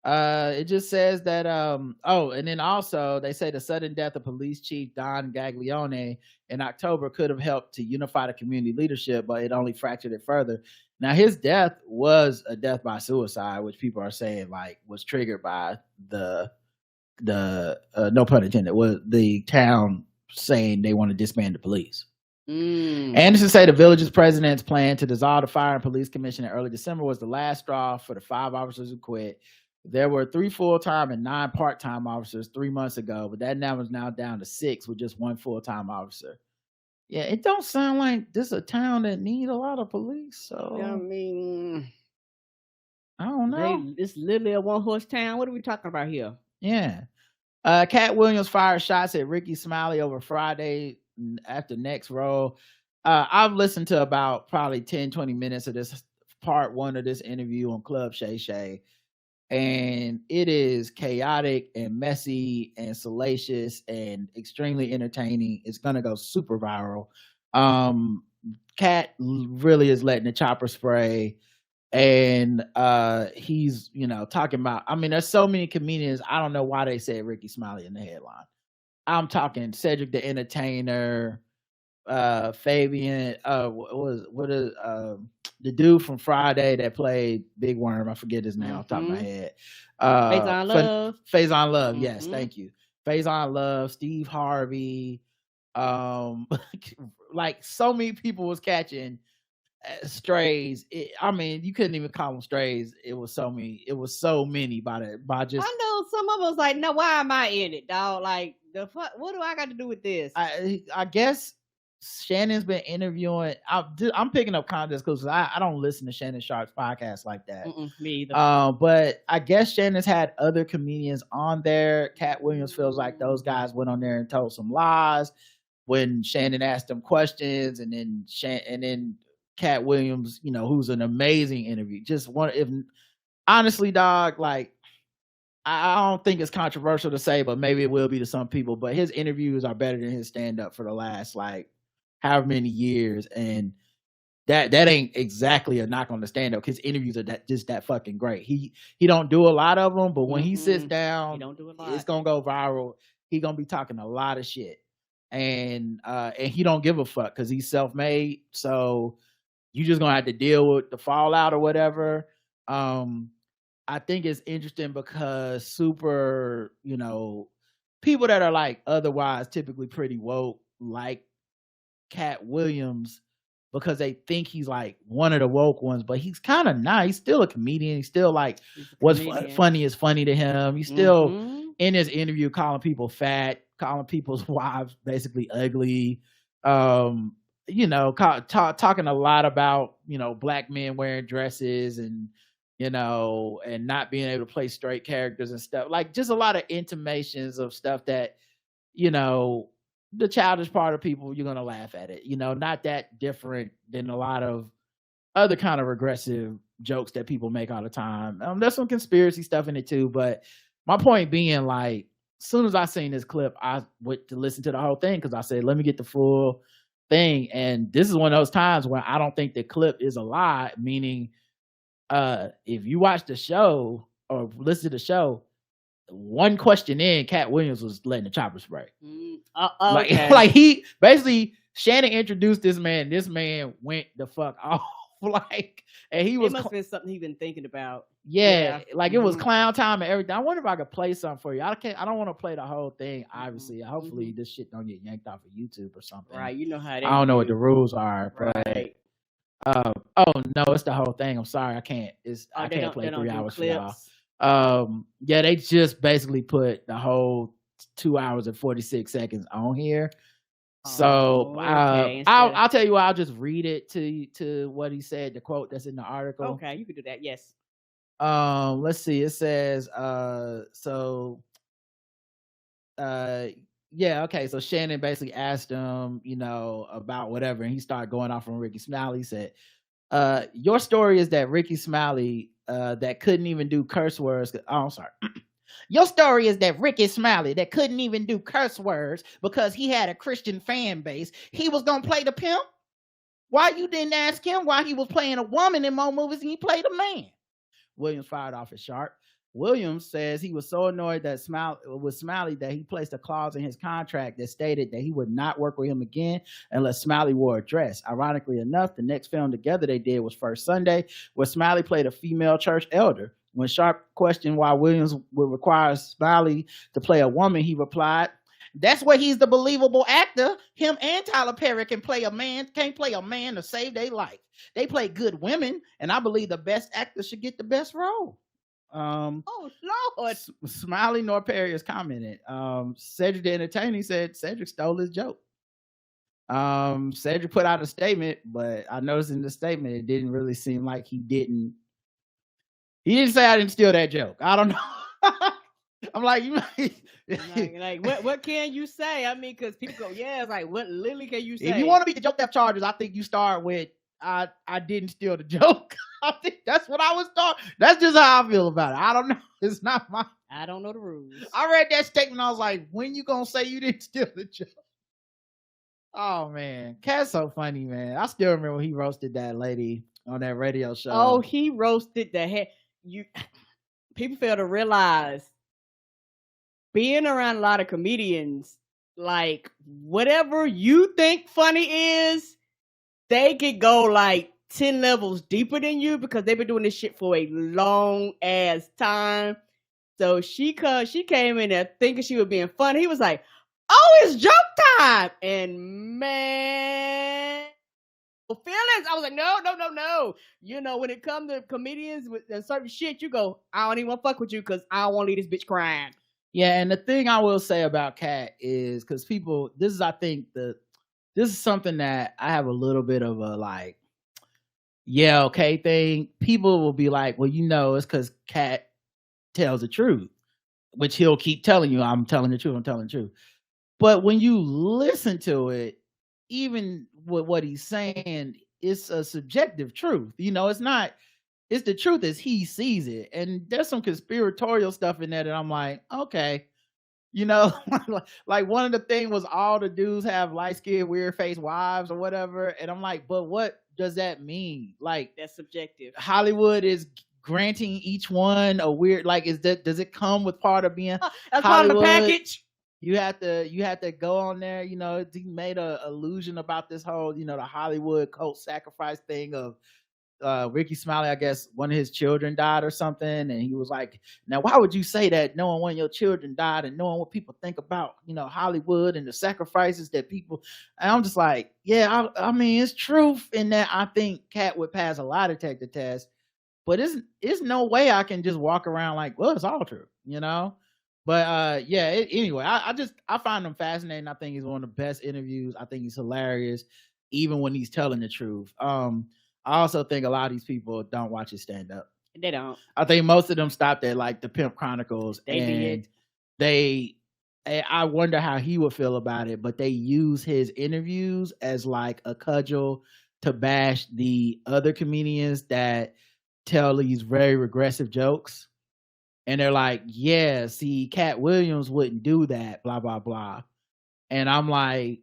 It just says that and then also they say the sudden death of police chief Don Gaglione in October could have helped to unify the community leadership, but it only fractured it further. Now his death was a death by suicide, which people are saying like was triggered by the no pun intended, was the town saying they want to disband the police. Anderson said the village's president's plan to dissolve the fire and police commission in early December was the last straw for the 5 officers who quit. There were 3 full-time and 9 part-time officers 3 months ago, but that number is now down to 6 with just 1 full-time officer. Yeah, it don't sound like this is a town that needs a lot of police. So I mean, I don't know. It's literally a one-horse town. What are we talking about here? Yeah. Katt Williams fired shots at Ricky Smiley over Friday after next role. I've listened to about probably 10-20 minutes of this part 1 of this interview on Club Shay Shay. And it is chaotic and messy and salacious and extremely entertaining. It's gonna go super viral. Katt really is letting the chopper spray, and he's talking about. I mean, there's so many comedians. I don't know why they said Ricky Smiley in the headline. I'm talking Cedric the Entertainer, Fabian. What is the dude from Friday that played Big Worm? I forget his name off the top of my head. Faison Love. Faison Love. Yes, thank you. Faison Love, Steve Harvey. Like so many people was catching strays. I mean, you couldn't even call them strays. It was so many. It was so many by just. I know some of us like, no, why am I in it, dog? Like the fuck. What do I got to do with this? I guess. Shannon's been interviewing. I'm picking up context because I don't listen to Shannon Sharpe's podcast like that. Me either. But I guess Shannon's had other comedians on there. Katt Williams feels like those guys went on there and told some lies when Shannon asked them questions, and then Katt Williams, who's an amazing interview. Honestly, dog, like I don't think it's controversial to say, but maybe it will be to some people. But his interviews are better than his stand-up for the last like however many years, and that ain't exactly a knock on the stand-up because interviews are just that fucking great. He don't do a lot of them, but when he sits down, he don't do a lot. It's gonna go viral. He gonna be talking a lot of shit, and he don't give a fuck because he's self-made. So you just gonna have to deal with the fallout or whatever. I think it's interesting because super, people that are like otherwise typically pretty woke, like Katt Williams, because they think he's like one of the woke ones, but he's kind of nice. He's still a comedian. He's still like what's funny is funny to him. He's still in his interview calling people fat, calling people's wives basically ugly. Talking a lot about black men wearing dresses and and not being able to play straight characters and stuff, like just a lot of intimations of stuff that the childish part of people, you're gonna laugh at it, not that different than a lot of other kind of regressive jokes that people make all the time. There's some conspiracy stuff in it too, but my point being, like, as soon as I seen this clip, I went to listen to the whole thing because I said, let me get the full thing. And this is one of those times where I don't think the clip is a lie, meaning if you watch the show or listen to the show, one question in, Katt Williams was letting the chopper spray. Okay. Like he basically, Shannon introduced this man. This man went the fuck off. And he was. It must have been something he'd been thinking about. Yeah, like it was clown time and everything. I wonder if I could play something for you. I don't want to play the whole thing. Obviously, hopefully this shit don't get yanked off of YouTube or something. Right, you know how. I don't know what the rules are, right. But no, it's the whole thing. I'm sorry, I can't. I can't play 3 hours for y'all. Yeah, they just basically put the whole 2 hours and 46 seconds on here. So okay, I'll tell you what, I'll just read it to what he said, the quote that's in the article. Okay, you can do that. Yes. Let's see. It says yeah, okay. So Shannon basically asked him, about whatever, and he started going off on Ricky Smiley. He said, your story is that Ricky Smiley that couldn't even do curse words. Oh, I'm sorry. Your story is that Ricky Smiley that couldn't even do curse words because he had a Christian fan base. He was gonna play the pimp. Why you didn't ask him why he was playing a woman in more movies and he played a man? Williams fired off at Sharpe. Williams says he was so annoyed that Smiley that he placed a clause in his contract that stated that he would not work with him again unless Smiley wore a dress. Ironically enough, the next film together they did was First Sunday, where Smiley played a female church elder. When Sharpe questioned why Williams would require Smiley to play a woman, he replied, "That's where he's the believable actor. Him and Tyler Perry can't play a man to save their life. They play good women, and I believe the best actor should get the best role." Oh Lord. Smiley nor Perry has commented. Cedric the Entertainer said Cedric stole his joke. Cedric put out a statement, but I noticed in the statement it didn't really seem like he didn't say I didn't steal that joke. I don't know. I'm like, what can you say? I mean, because people go, yeah, it's like, what literally can you say? If you want to be the joke theft charges, I think you start with I didn't steal the joke. I think that's what I was taught. That's just how I feel about it. I don't know. It's not my. I don't know the rules. I read that statement. I was like, when you gonna say you didn't steal the joke? Oh man, Katt's so funny, man. I still remember when he roasted that lady on that radio show. Oh, he roasted the head. People fail to realize being around a lot of comedians, like whatever you think funny is, they could go like 10 levels deeper than you because they've been doing this shit for a long ass time. So she came in there thinking she was being funny. He was like, "Oh, it's joke time." And man, feelings. I was like, no. When it comes to comedians with certain shit, you go, I don't even want to fuck with you because I don't want to leave this bitch crying. Yeah, and the thing I will say about Katt is because people, this is something that I have a little bit of a like, yeah, okay thing. People will be like, well, it's because Katt tells the truth, which he'll keep telling you, I'm telling the truth. But when you listen to it, even with what he's saying, it's a subjective truth. It's the truth as he sees it. And there's some conspiratorial stuff in there that I'm like, okay. Like one of the things was all the dudes have light-skinned, weird-faced wives or whatever. And I'm like, but what does that mean? Like, that's subjective. Hollywood is granting each one a weird, does it come with part of being that's Hollywood? Part of the package. You have to go on there. He made a allusion about this whole, the Hollywood cult sacrifice thing of Ricky Smiley, I guess one of his children died or something. And he was like, now, why would you say that knowing when your children died and knowing what people think about, Hollywood and the sacrifices that people, and I'm just like, yeah, I mean, it's truth in that. I think Katt would pass a lie detector test, but it's no way I can just walk around like, well, it's all true, But anyway, I find him fascinating. I think he's one of the best interviews. I think he's hilarious, even when he's telling the truth. I also think a lot of these people don't watch his stand up. They don't. I think most of them stopped at like the Pimp Chronicles, I wonder how he would feel about it. But they use his interviews as like a cudgel to bash the other comedians that tell these very regressive jokes. And they're like, yeah, see, Katt Williams wouldn't do that, blah, blah, blah. And I'm like,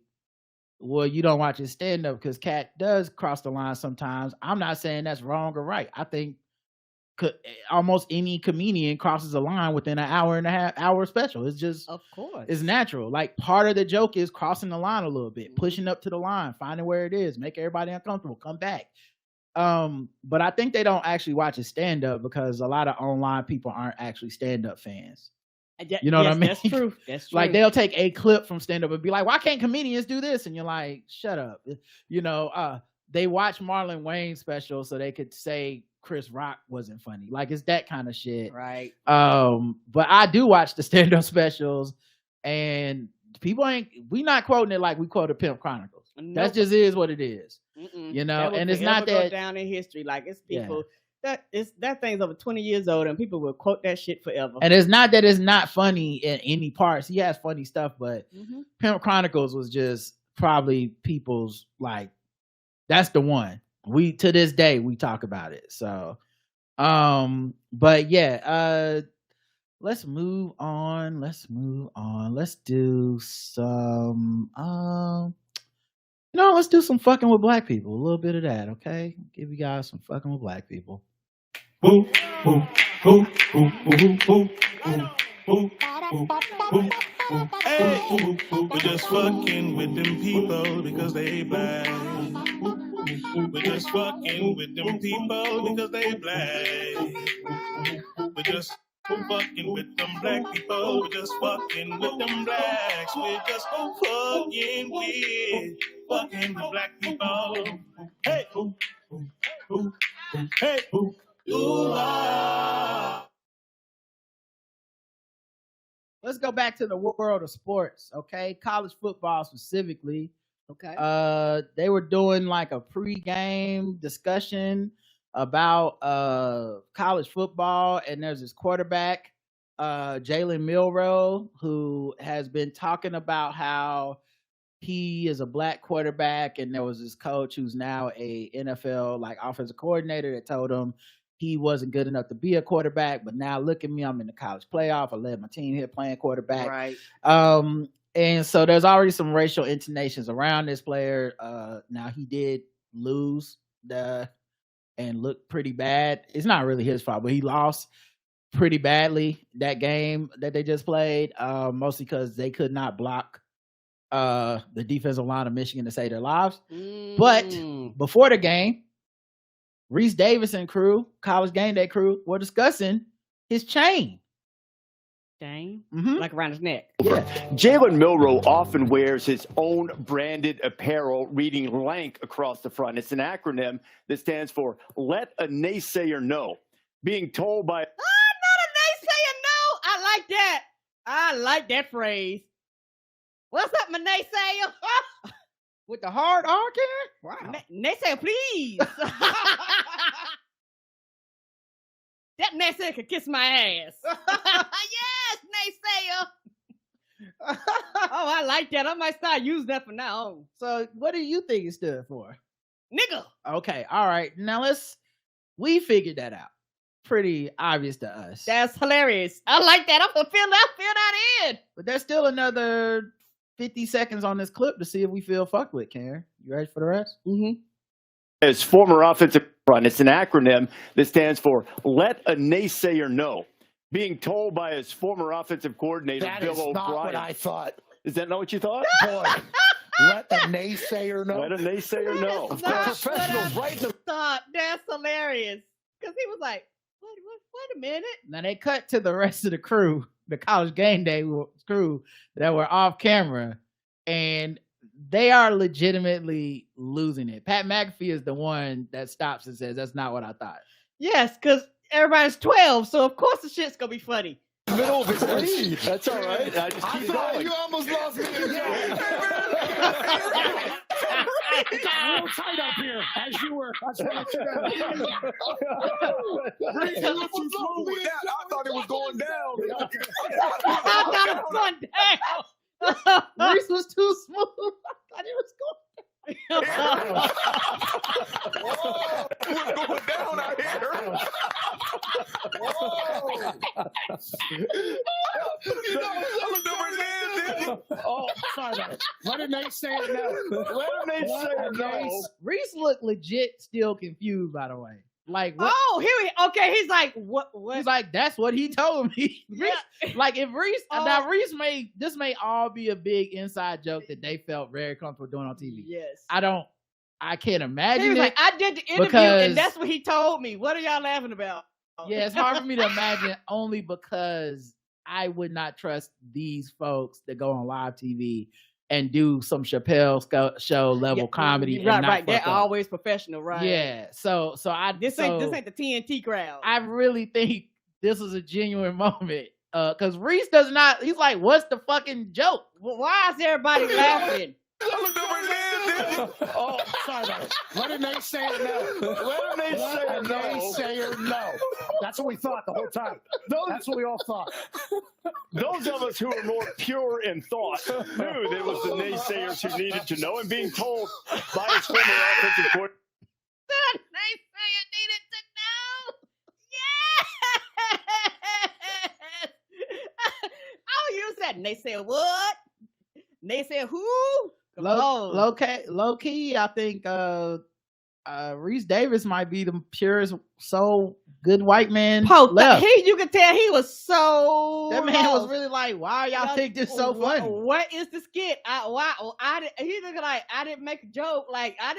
well, you don't watch his stand-up because Katt does cross the line sometimes. I'm not saying that's wrong or right. I think almost any comedian crosses a line within an hour and a half hour special. It's just, of course, it's natural. Like part of the joke is crossing the line a little bit, pushing up to the line, finding where it is, make everybody uncomfortable, come back. But I think they don't actually watch his stand-up because a lot of online people aren't actually stand-up fans. You know what I mean? That's true. That's true. Like they'll take a clip from stand-up and be like, why can't comedians do this? And you're like, shut up. They watch Marlon Wayne's special so they could say Chris Rock wasn't funny. Like it's that kind of shit. Right. But I do watch the stand-up specials and people ain't. We not quoting it like we quoted Pimp Chronicles. Nope. That just is what it is. You know, and it's not that down in history. Like it's people that thing's over 20 years old, and people will quote that shit forever. And it's not that it's not funny in any parts. He has funny stuff, but Pimp Chronicles was just probably people's like. That's the one. We to this day we talk about it. So, but yeah, let's move on. Let's do some let's do some fucking with black people. A little bit of that, okay? Give you guys some fucking with black people. Ooh, ooh, ooh, ooh, ooh, ooh, ooh, ooh. Hey, we're just fucking with them people because they black. We're just fucking with them people because they black. We're just fucking with them black people. We're just fucking with them blacks. We're just fucking with black people. Hey, hey, you are. Let's go back to the world of sports, okay? College football specifically. Okay. They were doing like a pre-game discussion about college football, and there's this quarterback, Jalen Milroe, who has been talking about how he is a black quarterback, and there was this coach who's now a NFL like offensive coordinator that told him he wasn't good enough to be a quarterback, but now look at me, I'm in the college playoff. I led my team here playing quarterback. Right. And so there's already some racial intonations around this player. Now he did lose and looked pretty bad. It's not really his fault, but he lost pretty badly that game that they just played, mostly because they could not block the defensive line of Michigan to save their lives. But before the game, Rece Davis and crew, College Game Day crew, were discussing his chain. Like around his neck. Yeah. Jalen Milroe often wears his own branded apparel reading LANK across the front. It's an acronym that stands for Let a Naysayer Know. Being told by... not a naysayer, no! I like that. I like that phrase. What's up, my naysayer? With the hard R, Karen? Wow. Naysayer, please. That naysayer can kiss my ass. Yes, naysayer. Oh, I like that. I might start using that from now on. So what do you think it stood for? Nigga. Okay, all right. Now we figured that out. Pretty obvious to us. That's hilarious. I like that. I'm gonna fill that in. But there's still another 50 seconds on this clip to see if we feel fucked with, Karen. You ready for the rest? His former offensive front. It's an acronym that stands for Let a Naysayer Know. Being told by his former offensive coordinator, that Bill is O'Brien. not what I thought. Is that not what you thought? Boy, let a naysayer know. Let a naysayer know. Of course, professionals, right? That's hilarious. Because he was like, wait a minute. Now they cut to the rest of the crew, the College Game Day crew that were off camera, and they are legitimately losing it. Pat McAfee is the one that stops and says, "That's not what I thought." Yes, because everybody's 12, so of course the shit's gonna be funny. Middle of his lead. That's all right. I just keep going. You almost lost me. It got a little tight up here as you were. I thought it was going down. I thought it was going down. Rece was too smooth. I thought it was going. What's going down out here? Oh, sorry about it. Let a naysayer know. Rece looked legit still confused, by the way. Like, what? Oh, he's like, what? He's like, that's what he told me. Yeah. Like, if Rece, now Rece this may all be a big inside joke that they felt very comfortable doing on TV. Yes. I can't imagine he was it. like, I did the interview and that's what he told me. What are y'all laughing about? Yeah, it's hard for me to imagine only because I would not trust these folks that go on live TV and do some Chappelle show level comedy. Right. They're always professional, right? Yeah. So this ain't the TNT crowd. I really think this was a genuine moment because Rece does not. He's like, what's the fucking joke? Well, why is everybody laughing? Oh, sorry about it. Let a naysayer know. Let a naysayer know. Naysayer know. That's what we thought the whole time. That's what we all thought. Those of us who are more pure in thought knew that it was the naysayers who needed to know, and being told by his former offensive coordinator. The naysayer needed to know. Yes. Oh, you said naysayer what? Naysayer who? Low key, I think Rece Davis might be the purest soul good white man left. You could tell he was so. That man was really like, "Why y'all think this so funny? What is the skit? He's looking like I didn't make a joke. Like I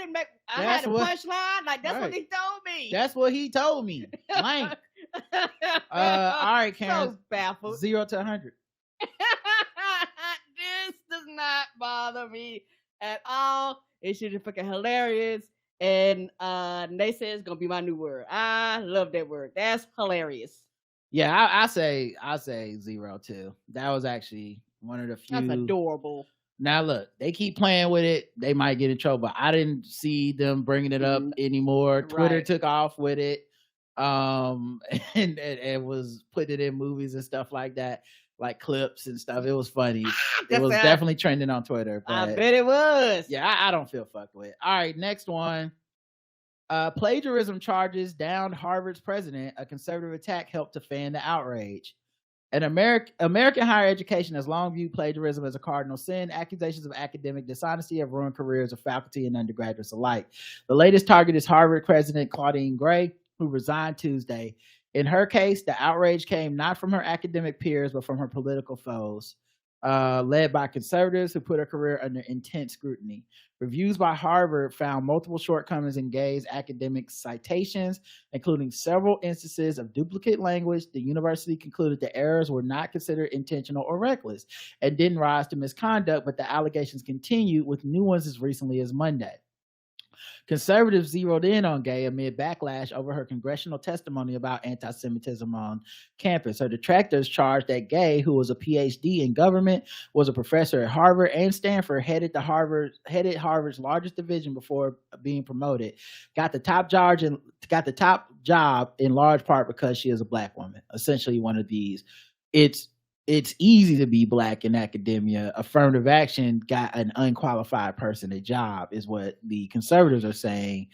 had a punchline. Like that's what he told me. That's what he told me. Blank. All right, Karen. So baffled. 0 to 100. This does not bother me at all. It's just fucking hilarious. And Naysayer is gonna be my new word. I love that word. That's hilarious. Yeah, I say 0 too. That was actually one of the few. That's adorable. Now look, they keep playing with it. They might get in trouble. I didn't see them bringing it up anymore. Twitter took off with it, and was putting it in movies and stuff like that, like clips and stuff. It was funny. It was definitely trending on Twitter. But I bet it was. Yeah, I don't feel fucked with. All right, next one. Plagiarism charges downed Harvard's president. A conservative attack helped to fan the outrage. An American higher education has long viewed plagiarism as a cardinal sin. Accusations of academic dishonesty have ruined careers of faculty and undergraduates alike. The latest target is Harvard president Claudine Gray, who resigned Tuesday. In her case, the outrage came not from her academic peers, but from her political foes, led by conservatives who put her career under intense scrutiny. Reviews by Harvard found multiple shortcomings in Gay's academic citations, including several instances of duplicate language. The university concluded the errors were not considered intentional or reckless and didn't rise to misconduct, but the allegations continued, with new ones as recently as Monday. Conservatives zeroed in on Gay amid backlash over her congressional testimony about anti-Semitism on campus. Her detractors charged that Gay, who was a PhD in government, was a professor at Harvard and Stanford, headed Harvard's largest division before being promoted, got the top job in large part because she is a black woman. Essentially, one of these. It's easy to be black in academia. Affirmative action got an unqualified person a job, is what the conservatives are saying,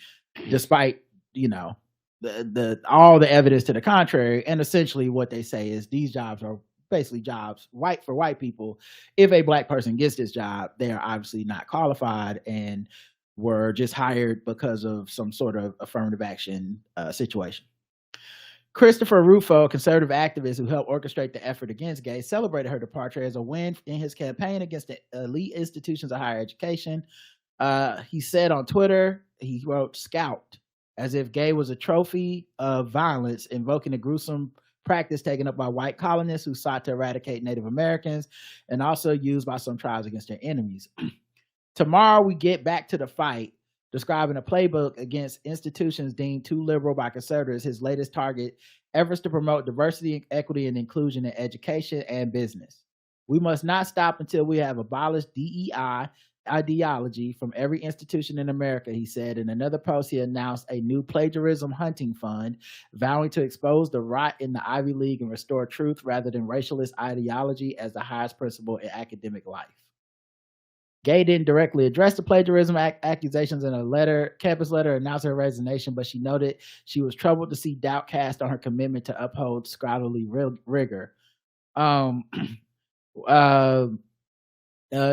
despite, all the evidence to the contrary. And essentially what they say is these jobs are basically jobs for white people. If a black person gets this job, they are obviously not qualified and were just hired because of some sort of affirmative action situation. Christopher Rufo, a conservative activist who helped orchestrate the effort against Gay, celebrated her departure as a win in his campaign against the elite institutions of higher education. He said on Twitter, he wrote "Scout," as if Gay was a trophy of violence, invoking a gruesome practice taken up by white colonists who sought to eradicate Native Americans and also used by some tribes against their enemies. Tomorrow we get back to the fight, describing a playbook against institutions deemed too liberal by conservatives. His latest target, efforts to promote diversity, equity, and inclusion in education and business. We must not stop until we have abolished DEI ideology from every institution in America, he said. In another post, he announced a new plagiarism hunting fund, vowing to expose the rot in the Ivy League and restore truth rather than racialist ideology as the highest principle in academic life. Gay didn't directly address the plagiarism accusations in a campus letter announcing her resignation, but she noted she was troubled to see doubt cast on her commitment to uphold scholarly rigor.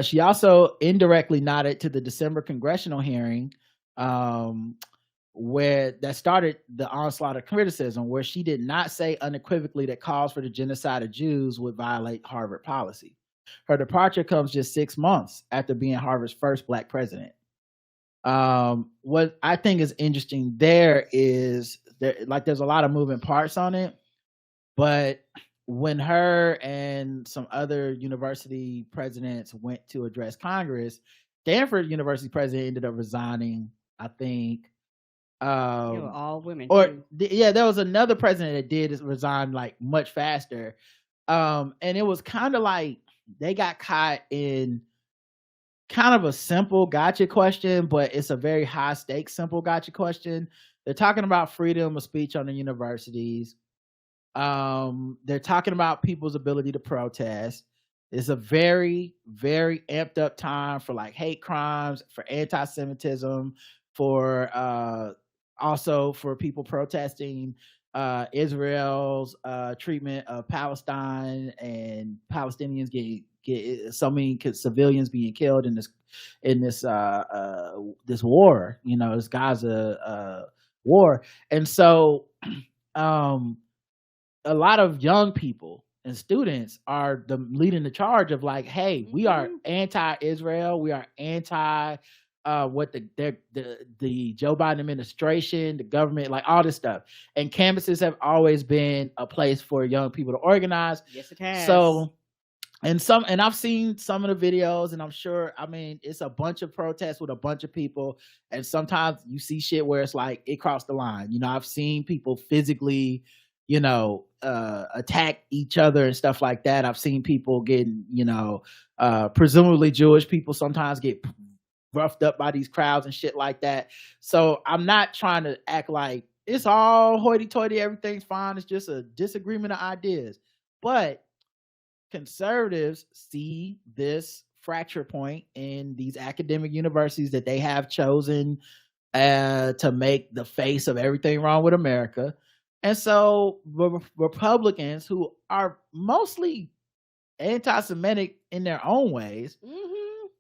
She also indirectly nodded to the December congressional hearing where that started the onslaught of criticism, where she did not say unequivocally that calls for the genocide of Jews would violate Harvard policy. Her departure comes just 6 months after being Harvard's first black president. What I think is interesting there is there's a lot of moving parts on it, but when her and some other university presidents went to address Congress, Stanford University president ended up resigning, I think. They were all women. There was another president that did resign like much faster. And it was kind of like they got caught in kind of a simple gotcha question, but it's a very high stakes simple gotcha question. They're talking about freedom of speech on the universities. They're talking about people's ability to protest. It's a very, very amped up time for like hate crimes, for anti-Semitism, for also for people protesting Israel's treatment of Palestine and Palestinians get so many civilians being killed in this this war, this Gaza war. And so a lot of young people and students are leading the charge of like, hey, we are anti-Israel, we are anti what the Joe Biden administration, the government, like all this stuff. And campuses have always been a place for young people to organize. Yes, it has. So, and I've seen some of the videos, and I'm sure, it's a bunch of protests with a bunch of people, and sometimes you see shit where it's like it crossed the line. I've seen people physically, attack each other and stuff like that. I've seen people getting, presumably Jewish people sometimes get roughed up by these crowds and shit like that. So I'm not trying to act like it's all hoity-toity, everything's fine. It's just a disagreement of ideas. But conservatives see this fracture point in these academic universities that they have chosen to make the face of everything wrong with America. And so Republicans, who are mostly anti-Semitic in their own ways,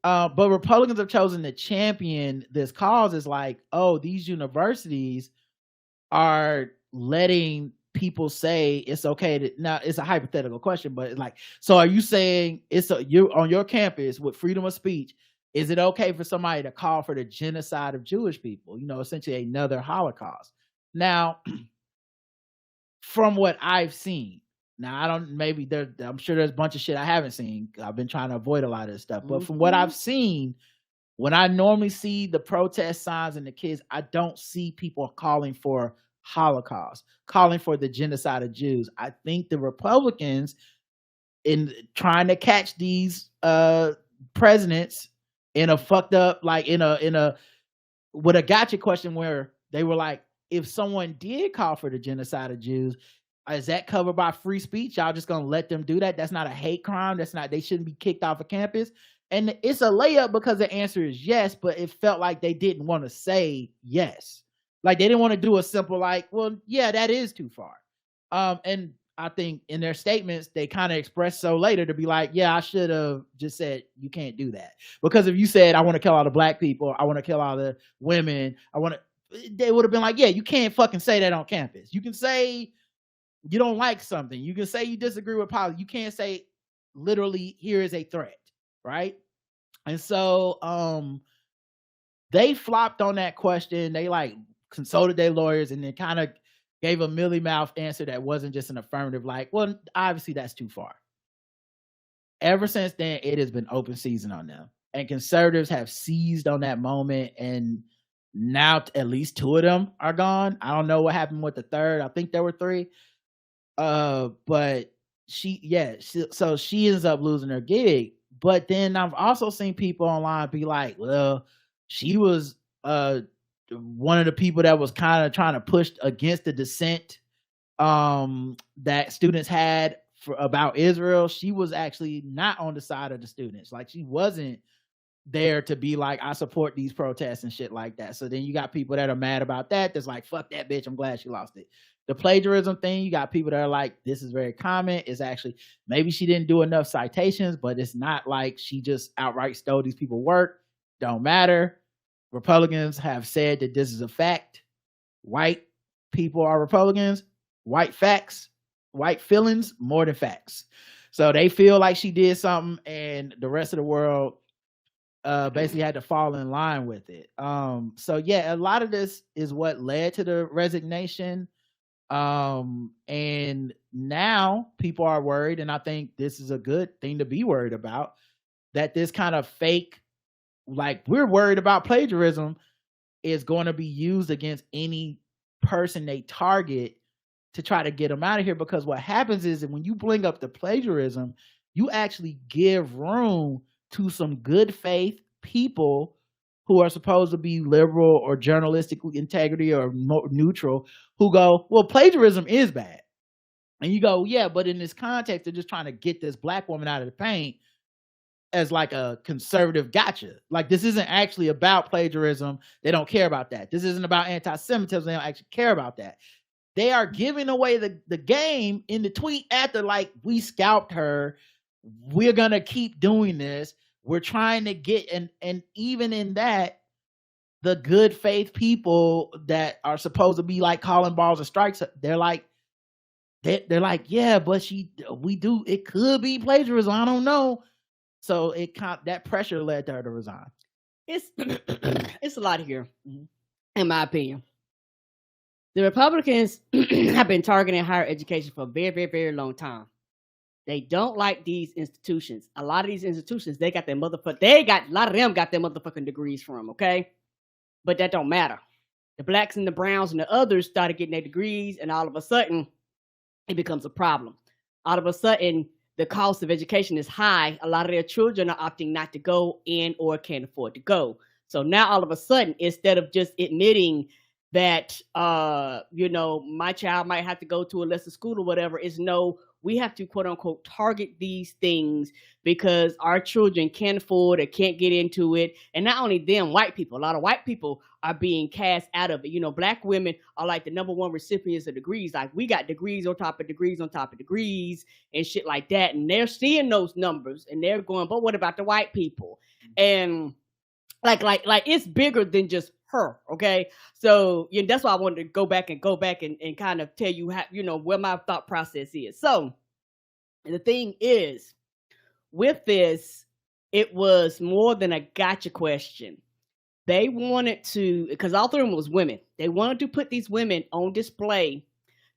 but Republicans have chosen to champion this cause. Is like, oh, these universities are letting people say it's okay to, now it's a hypothetical question, but it's like, so are you saying you're on your campus with freedom of speech, is it okay for somebody to call for the genocide of Jewish people? Essentially another Holocaust. Now, from what I've seen, now I'm sure there's a bunch of shit I haven't seen. I've been trying to avoid a lot of this stuff, but from what I've seen, when I normally see the protest signs and the kids, I don't see people calling for Holocaust, calling for the genocide of Jews. I think the Republicans, in trying to catch these presidents in a fucked up, like with a gotcha question where they were like, if someone did call for the genocide of Jews, is that covered by free speech? Y'all just gonna let them do that? That's not a hate crime. They shouldn't be kicked off of campus. And it's a layup because the answer is yes, but it felt like they didn't want to say yes. Like they didn't want to do a simple like, well, yeah, that is too far. And I think in their statements, they kind of expressed so later to be like, yeah, I should have just said, you can't do that. Because if you said, I want to kill all the black people, I want to kill all the women, they would have been like, yeah, you can't fucking say that on campus. You can say you don't like something. You can say you disagree with policy. You can't say literally, here is a threat, right? And so they flopped on that question. They like consulted their lawyers and then kind of gave a mealy-mouthed answer that wasn't just an affirmative, like, well, obviously that's too far. Ever since then, it has been open season on them. And conservatives have seized on that moment, and now at least two of them are gone. I don't know what happened with the third. I think there were three. But she ends up losing her gig. But then I've also seen people online be like, well, she was one of the people that was kind of trying to push against the dissent that students had about Israel. She was actually not on the side of the students. Like she wasn't there to be like, I support these protests and shit like that. So then you got people that are mad about that. That's like, fuck that bitch. I'm glad she lost it. The plagiarism thing, you got people that are like, this is very common. It's actually, maybe she didn't do enough citations, but it's not like she just outright stole these people's work. Don't matter. Republicans have said that this is a fact. White people are Republicans. White facts, white feelings, more than facts. So they feel like she did something and the rest of the world basically had to fall in line with it. So yeah, a lot of this is what led to the resignation. And now people are worried, and I think this is a good thing to be worried about, that this kind of fake, like we're worried about plagiarism, is going to be used against any person they target to try to get them out of here, because what happens is that when you bring up the plagiarism, you actually give room to some good faith people who are supposed to be liberal or journalistic integrity or neutral, who go, well, plagiarism is bad. And you go, yeah, but in this context, they're just trying to get this black woman out of the paint as like a conservative gotcha. Like, this isn't actually about plagiarism. They don't care about that. This isn't about anti-Semitism. They don't actually care about that. They are giving away the game in the tweet after, like, we scalped her. We're going to keep doing this. We're trying to get, and even in that, the good faith people that are supposed to be like calling balls and strikes, they're like, yeah, but it could be plagiarism. I don't know. So that pressure led to her to resign. It's a lot here, in my opinion. The Republicans have been targeting higher education for a very, very, very long time. They don't like these institutions. A lot of these institutions, a lot of them got their motherfucking degrees from, okay? But that don't matter. The blacks and the browns and the others started getting their degrees, and all of a sudden, it becomes a problem. All of a sudden, the cost of education is high. A lot of their children are opting not to go in or can't afford to go. So now all of a sudden, instead of just admitting that, my child might have to go to a lesser school or whatever, is no, we have to, quote unquote, target these things because our children can't afford or can't get into it. And not only them, white people, a lot of white people are being cast out of it. Black women are like the number one recipients of degrees. Like, we got degrees on top of degrees on top of degrees and shit like that. And they're seeing those numbers and they're going, but what about the white people? And like it's bigger than just her. Okay. So that's why I wanted to go back and kind of tell you how, where my thought process is. So the thing is, with this, it was more than a gotcha question. They wanted to, because all three of them was women. They wanted to put these women on display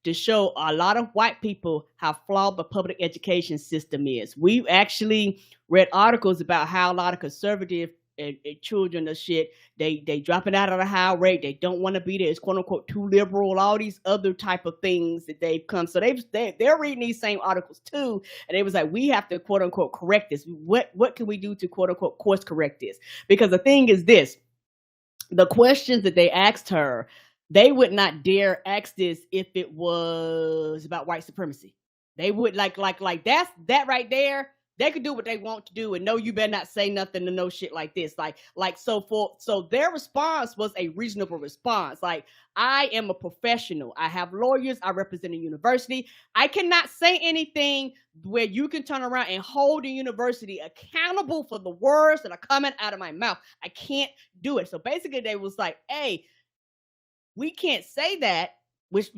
to show a lot of white people how flawed the public education system is. We actually read articles about how a lot of conservative children of shit, they dropping out at a high rate. They don't want to be there. It's quote unquote too liberal. All these other type of things that they've come. So they're reading these same articles too, and they was like, we have to quote unquote correct this. What can we do to quote unquote course correct this? Because the thing is this: the questions that they asked her, they would not dare ask this if it was about white supremacy. They would like that right there. They could do what they want to do, and no, you better not say nothing to no shit like this. So their response was a reasonable response. Like, I am a professional. I have lawyers. I represent a university. I cannot say anything where you can turn around and hold the university accountable for the words that are coming out of my mouth. I can't do it. So basically, they was like, "Hey, we can't say that." Which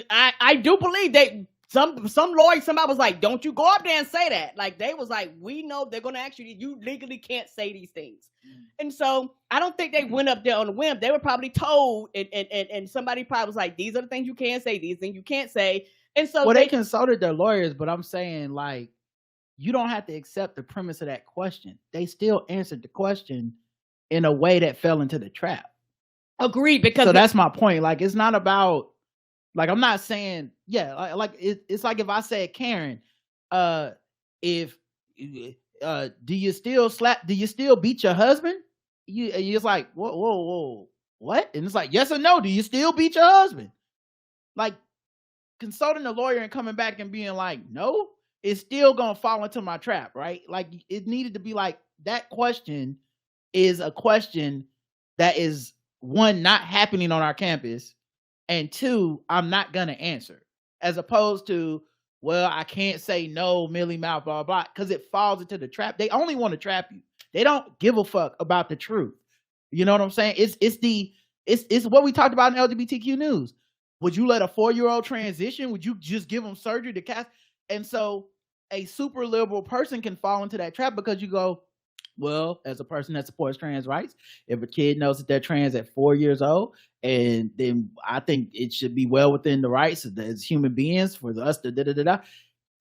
I do believe they. Some lawyer, somebody was like, don't you go up there and say that. Like, they was like, we know they're going to actually, you legally can't say these things. And so I don't think they went up there on a whim. They were probably told, and somebody probably was like, these are the things you can say, these things you can't say. And so they consulted their lawyers, but I'm saying, like, you don't have to accept the premise of that question. They still answered the question in a way that fell into the trap. Agreed. Because so that's my point. Like, it's not about, like, I'm not saying, it's like if I said, Karen, do you still beat your husband? You're just like, whoa, what? And it's like, yes or no, do you still beat your husband? Like, consulting a lawyer and coming back and being like, no, it's still gonna fall into my trap, right? Like, it needed to be like, that question is a question that is, one, not happening on our campus, and two, I'm not going to answer. As opposed to, well, I can't say no, Millie Mouth, blah, blah, because it falls into the trap. They only want to trap you. They don't give a fuck about the truth. You know what I'm saying? It's what we talked about in LGBTQ news. Would you let a 4-year-old transition? Would you just give them surgery to cast? And so a super liberal person can fall into that trap because you go, well, as a person that supports trans rights, if a kid knows that they're trans at 4 years old, and then I think it should be well within the rights as human beings for us to da-da-da-da.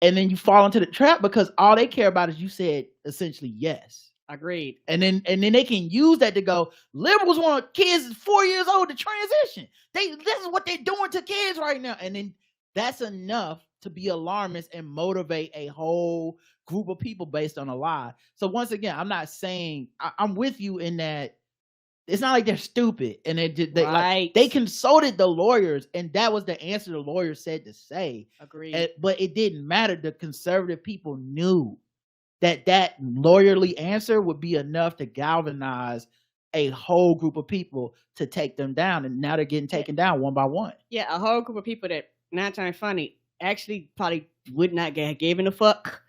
And then you fall into the trap because all they care about is you said essentially yes. Agreed. And then they can use that to go, liberals want kids 4 years old to transition. This is what they're doing to kids right now. And then That's enough to be alarmist and motivate a whole group of people based on a lie. So once again, I'm not saying I'm with you in that it's not like they're stupid and they consulted the lawyers and that was the answer the lawyers said to say. Agreed. But it didn't matter. The conservative people knew that lawyerly answer would be enough to galvanize a whole group of people to take them down, and now they're getting taken down one by one. Yeah, a whole group of people that, not trying funny, actually probably would not have given a fuck,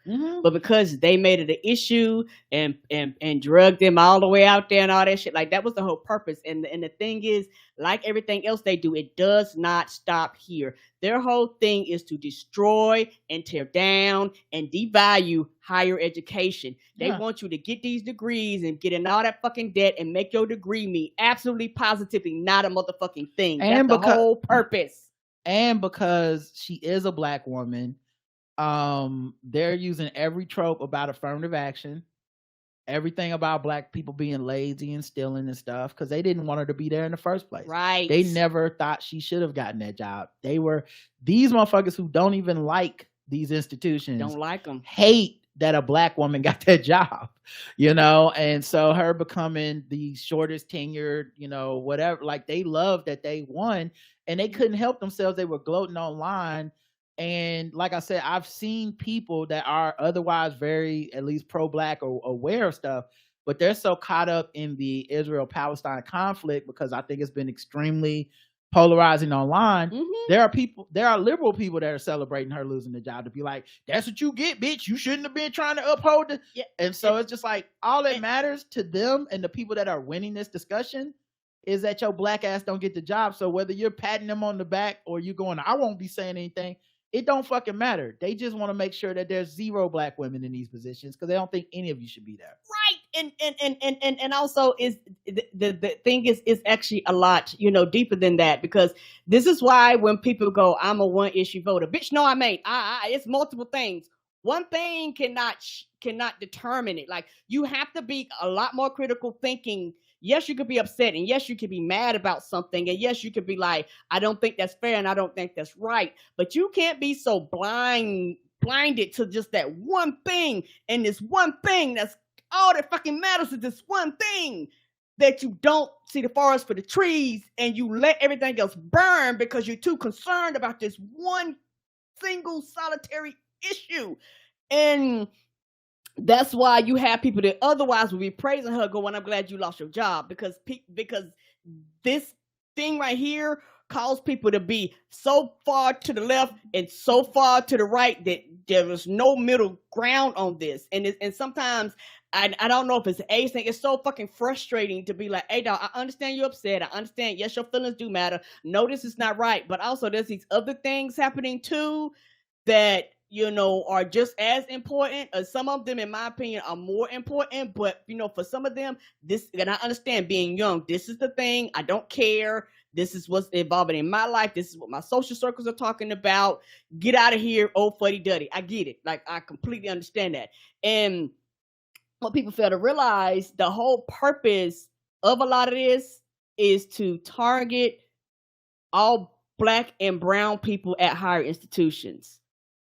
but because they made it an issue and drugged them all the way out there and all that shit, like that was the whole purpose. And the thing is, like everything else they do, it does not stop here. Their whole thing is to destroy and tear down and devalue higher education. They want you to get these degrees and get in all that fucking debt and make your degree mean absolutely positively not a motherfucking thing. And that's the whole purpose. And because she is a black woman, they're using every trope about affirmative action, everything about black people being lazy and stealing and stuff, because they didn't want her to be there in the first place. Right. They never thought she should have gotten that job. These motherfuckers who don't even like these institutions, don't like them, hate that a black woman got that job, and so her becoming the shortest tenured, whatever, like they love that they won and they couldn't help themselves. They were gloating online. And like I said, I've seen people that are otherwise very, at least pro-black or aware of stuff, but they're so caught up in the Israel-Palestine conflict because I think it's been extremely polarizing online. There are liberal people that are celebrating her losing the job to be like, that's what you get, bitch. You shouldn't have been trying to uphold it. Yeah. And so it's just like, all that matters to them and the people that are winning this discussion is that your black ass don't get the job. So whether you're patting them on the back or you going, I won't be saying anything, it don't fucking matter. They just want to make sure that there's zero black women in these positions because they don't think any of you should be there. Right. And also is the thing is actually a lot, deeper than that, because this is why when people go, I'm a one issue voter, bitch, no, I ain't. It's multiple things. One thing cannot determine it. Like, you have to be a lot more critical thinking. Yes, you could be upset, and yes, you could be mad about something, and yes, you could be like, I don't think that's fair, and I don't think that's right. But you can't be so blinded to just that one thing, and this one thing that's all that fucking matters is this one thing, that you don't see the forest for the trees, and you let everything else burn because you're too concerned about this one single solitary issue. And that's why you have people that otherwise would be praising her going, I'm glad you lost your job, because this thing right here caused people to be so far to the left and so far to the right that there was no middle ground on this. And sometimes I don't know if it's an age thing. It's so fucking frustrating to be like, hey, dog, I understand you're upset. I understand. Yes, your feelings do matter. No, this is not right. But also there's these other things happening too that, are just as important. Some of them, in my opinion, are more important. But, for some of them, and I understand being young, this is the thing. I don't care. This is what's evolving in my life. This is what my social circles are talking about. Get out of here, old fuddy-duddy. I get it. Like, I completely understand that. And what people fail to realize, the whole purpose of a lot of this is to target all Black and brown people at higher institutions.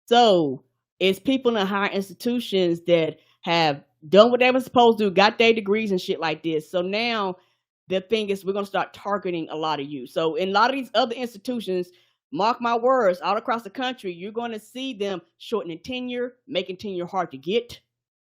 So it's people in higher institutions that have done what they were supposed to do, got their degrees and shit like this. So now the thing is, we're going to start targeting a lot of you. So in a lot of these other institutions, mark my words, all across the country, you're going to see them shortening tenure, making tenure hard to get.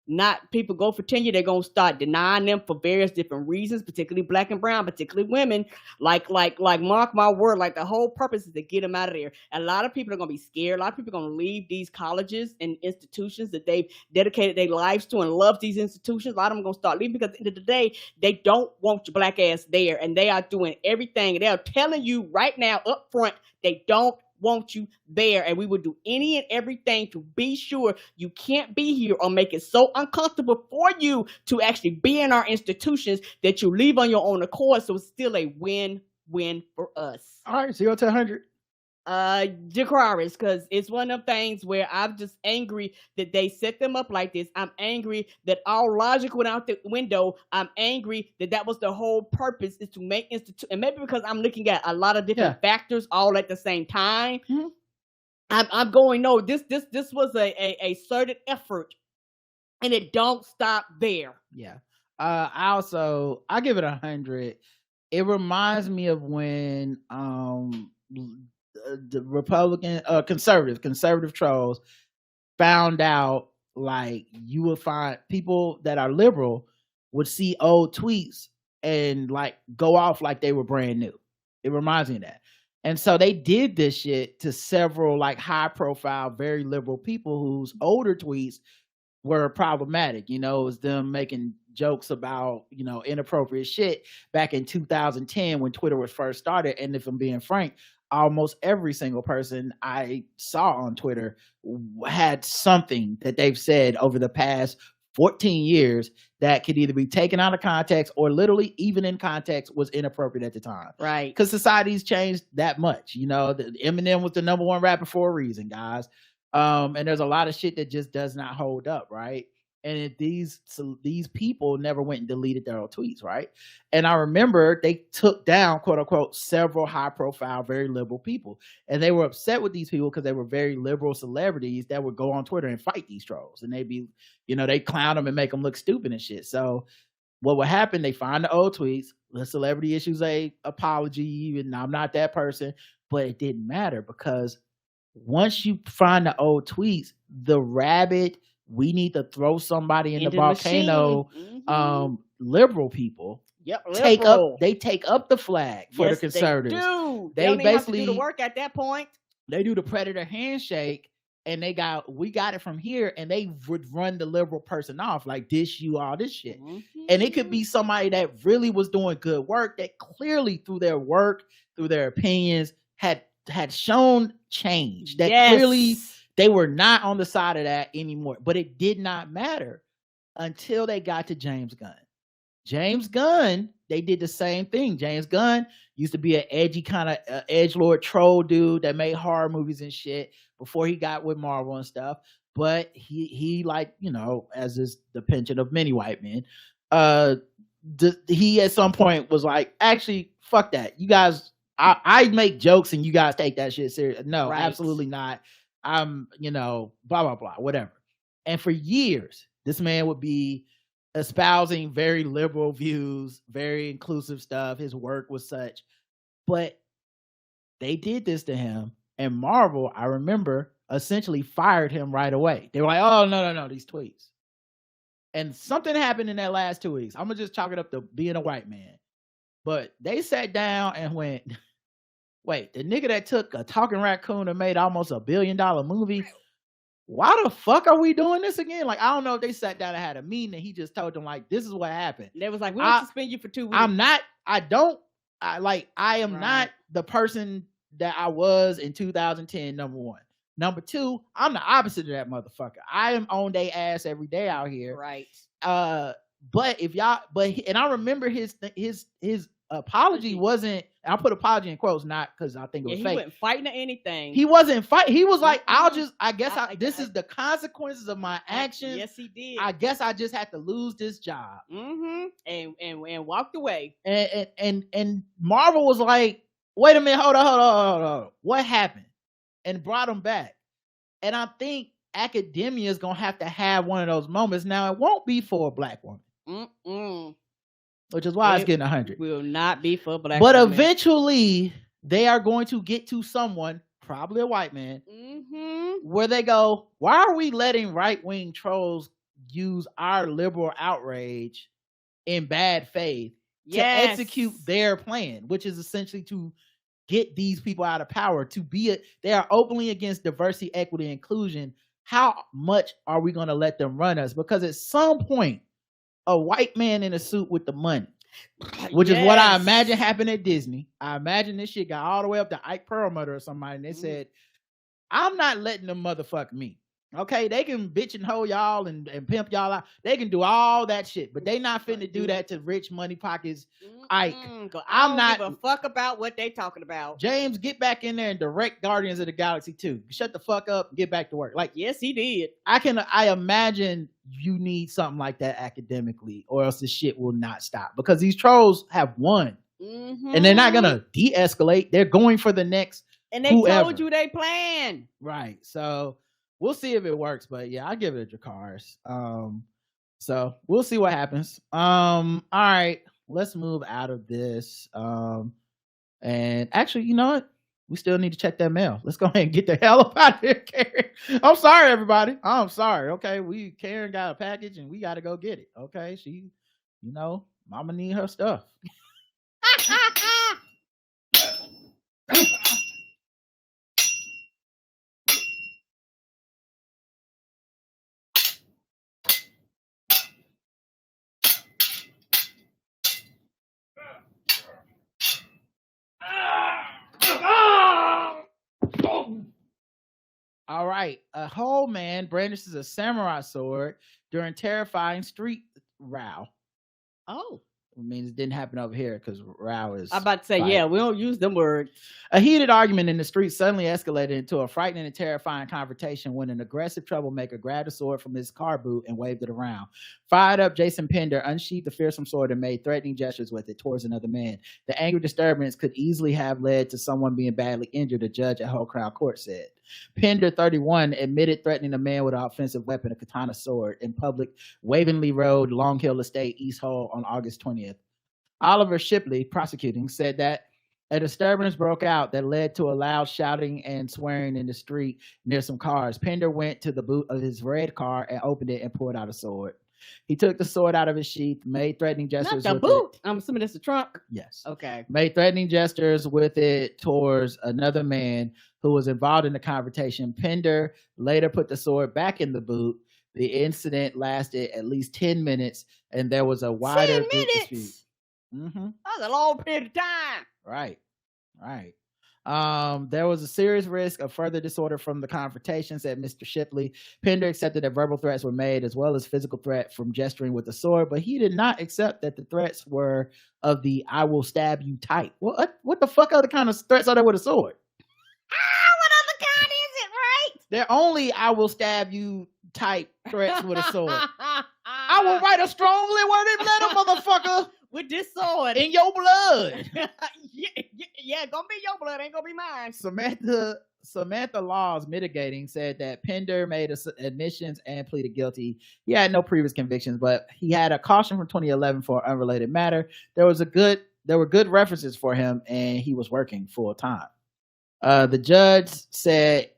Not people go for tenure, they're going to start denying them for various different reasons, particularly Black and brown, particularly women. Like mark my word, like the whole purpose is to get them out of there. A lot of people are going to be scared. A lot of people are going to leave these colleges and institutions that they've dedicated their lives to and love these institutions. A lot of them are going to start leaving because at the end of the day, they don't want your Black ass there. And they are doing everything. They're telling you right now up front, they don't want you there, and we will do any and everything to be sure you can't be here or make it so uncomfortable for you to actually be in our institutions that you leave on your own accord. So it's still a win-win for us. All right, 0 to 100. Jacaris, because it's one of them things where I'm just angry that they set them up like this. I'm angry that all logic went out the window. I'm angry that was the whole purpose, is to make and maybe because I'm looking at a lot of different factors all at the same time. I'm going, no, this was a certain effort, and it don't stop there. Yeah. I give it 100. It reminds me of when the Republican conservative trolls found out, like, you would find people that are liberal would see old tweets and like go off like they were brand new. It reminds me of that. And so they did this shit to several like high profile, very liberal people whose older tweets were problematic. You know, it was them making jokes about, you know, inappropriate shit back in 2010 when Twitter was first started. And if I'm being frank, almost every single person I saw on Twitter had something that they've said over the past 14 years that could either be taken out of context or literally even in context was inappropriate at the time. Right. Because society's changed that much. You know, Eminem was the #1 rapper for a reason, guys. And there's a lot of shit that just does not hold up, right? And these people never went and deleted their old tweets, right? And I remember they took down, quote unquote, several high profile, very liberal people. And they were upset with these people because they were very liberal celebrities that would go on Twitter and fight these trolls. And they'd be, you know, they clown them and make them look stupid and shit. So what would happen, they find the old tweets, the celebrity issues a apology, and I'm not that person, but it didn't matter because once you find the old tweets, the rabid, we need to throw somebody in the volcano, liberal people, take up the flag for the conservatives. They basically have to do the work at that point. They do the predator handshake, and we got it from here, and they would run the liberal person off, like dish you all this shit. And it could be somebody that really was doing good work, that clearly through their work, through their opinions, had shown change, that clearly they were not on the side of that anymore. But it did not matter until they got to James Gunn. James Gunn, they did the same thing. James Gunn used to be an edgy kind of edgelord troll dude that made horror movies and shit before he got with Marvel and stuff. But he like, you know, as is the penchant of many white men, he at some point was like, actually, fuck that. You guys, I make jokes and you guys take that shit serious. No, absolutely not. I'm, you know, blah, blah, blah, whatever. And for years, this man would be espousing very liberal views, very inclusive stuff. His work was such. But they did this to him. And Marvel, I remember, essentially fired him right away. They were like, oh, no, these tweets. And something happened in that last 2 weeks. I'm going to just chalk it up to being a white man. But they sat down and went, wait, the nigga that took a talking raccoon and made almost $1 billion movie, why the fuck are we doing this again? Like, I don't know if they sat down and had a meeting and he just told them, like, this is what happened. They was like, we'll suspend you for 2 weeks. I am not the person that I was in 2010, #1. #2, I'm the opposite of that motherfucker. I am on their ass every day out here. Right. But and I remember his apology wasn't, I put apology in quotes, not because I think it was fake. He wasn't fighting or anything. He wasn't fighting. He was like, this is the consequences of my actions. Yes, he did. I guess I just had to lose this job. And walked away. And Marvel was like, wait a minute, hold on. What happened? And brought him back. And I think academia is going to have one of those moments. Now, it won't be for a black woman. Which is why it's getting 100. Will not be for black women. But women. Eventually, they are going to get to someone, probably a white man, where they go, why are we letting right-wing trolls use our liberal outrage in bad faith to execute their plan, which is essentially to get these people out of power, they are openly against diversity, equity, and inclusion. How much are we going to let them run us? Because at some point, a white man in a suit with the money, which is what I imagine happened at Disney. I imagine this shit got all the way up to Ike Perlmutter or somebody, and they said, I'm not letting them motherfuck me. Okay, they can bitch and hoe y'all and pimp y'all out. They can do all that shit, but they not finna do that to rich money pockets Ike. I'm not give a fuck about what they talking about. James, get back in there and direct Guardians of the Galaxy 2. Shut the fuck up and get back to work. Like, yes, he did. I imagine you need something like that academically, or else the shit will not stop, because these trolls have won. And they're not gonna de-escalate. They're going for the next And they whoever. told you they plan. Right. So we'll see if it works, but yeah, I'll give it a Dracarys. So we'll see what happens. All right, let's move out of this. And actually, you know what? We still need to check that mail. Let's go ahead and get the hell up out of here, Karen. I'm sorry, everybody. I'm sorry. Okay, Karen got a package and we got to go get it. Okay, she, mama need her stuff. All right. A whole man brandishes a samurai sword during terrifying street row. Oh. It means it didn't happen over here because row is... I'm about to say, fight. yeah, we don't use them words. A heated argument in the street suddenly escalated into a frightening and terrifying confrontation when an aggressive troublemaker grabbed a sword from his car boot and waved it around. Fired up, Jason Pender unsheathed the fearsome sword and made threatening gestures with it towards another man. The angry disturbance could easily have led to someone being badly injured, a judge at Hull Crown Court said. Pender, 31, admitted threatening a man with an offensive weapon, a katana sword, in public Waveney Road, Long Hill Estate, East Hull on August 20th. Oliver Shipley, prosecuting, said that a disturbance broke out that led to a loud shouting and swearing in the street near some cars. Pender went to the boot of his red car and opened it and pulled out a sword. He took the sword out of his sheath, made threatening gestures Not the with boot. it. I'm assuming that's the trunk. Yes. Okay. Made threatening gestures with it towards another man who was involved in the confrontation. Pender later put the sword back in the boot. The incident lasted at least 10 minutes, and there was a wider 10 group dispute. minutes. Mm-hmm. That's a long period of time. Right. There was a serious risk of further disorder from the confrontation, said Mr. Shipley. Pender accepted that verbal threats were made as well as physical threat from gesturing with the sword, but he did not accept that the threats were of the "I will stab you" type. What the fuck other kind of threats are there with a sword? What other kind is it, right? They're only "I will stab you" type threats with a sword. I will write a strongly worded letter, motherfucker, with this sword in your blood. yeah, gonna be your blood, ain't gonna be mine. Samantha Laws, mitigating, said that Pender made admissions and pleaded guilty. He had no previous convictions, but he had a caution from 2011 for an unrelated matter. There were good references for him, and he was working full time. The judge said.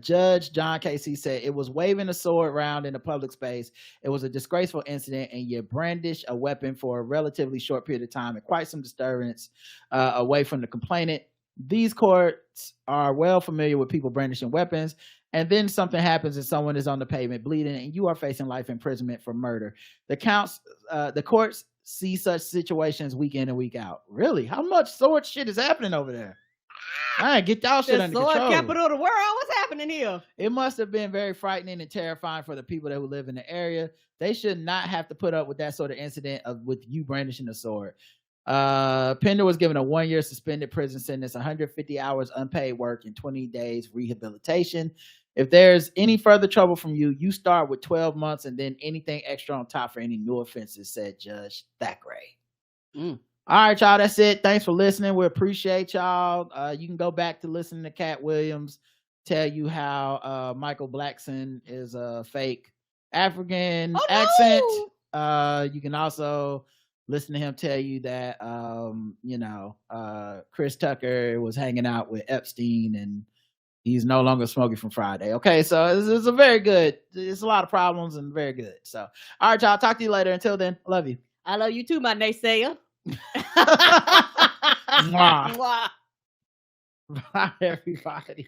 Judge John Casey said it was waving a sword around in a public space. It was a disgraceful incident, and you brandish a weapon for a relatively short period of time and quite some disturbance away from the complainant. These courts are well familiar with people brandishing weapons, and then something happens and someone is on the pavement bleeding, and you are facing life imprisonment for murder. The courts see such situations week in and week out. Really? How much sword shit is happening over there? All right, get y'all shit under control. The capital of the world. What's happening here? It must have been very frightening and terrifying for the people that live in the area. They should not have to put up with that sort of incident with you brandishing a sword. Pender was given a 1-year suspended prison sentence, 150 hours unpaid work, and 20 days rehabilitation. If there's any further trouble from you, you start with 12 months and then anything extra on top for any new offenses, said Judge Thackeray. All right, y'all, that's it. Thanks for listening. We appreciate y'all. You can go back to listening to Katt Williams tell you how Michael Blackson is a fake African accent. No. You can also listen to him tell you that, Chris Tucker was hanging out with Epstein and he's no longer smoking from Friday. Okay, so it's a very good, it's a lot of problems and very good. So, all right, y'all, talk to you later. Until then, love you. I love you too, my naysayer. Mwah. Mwah. Bye, everybody.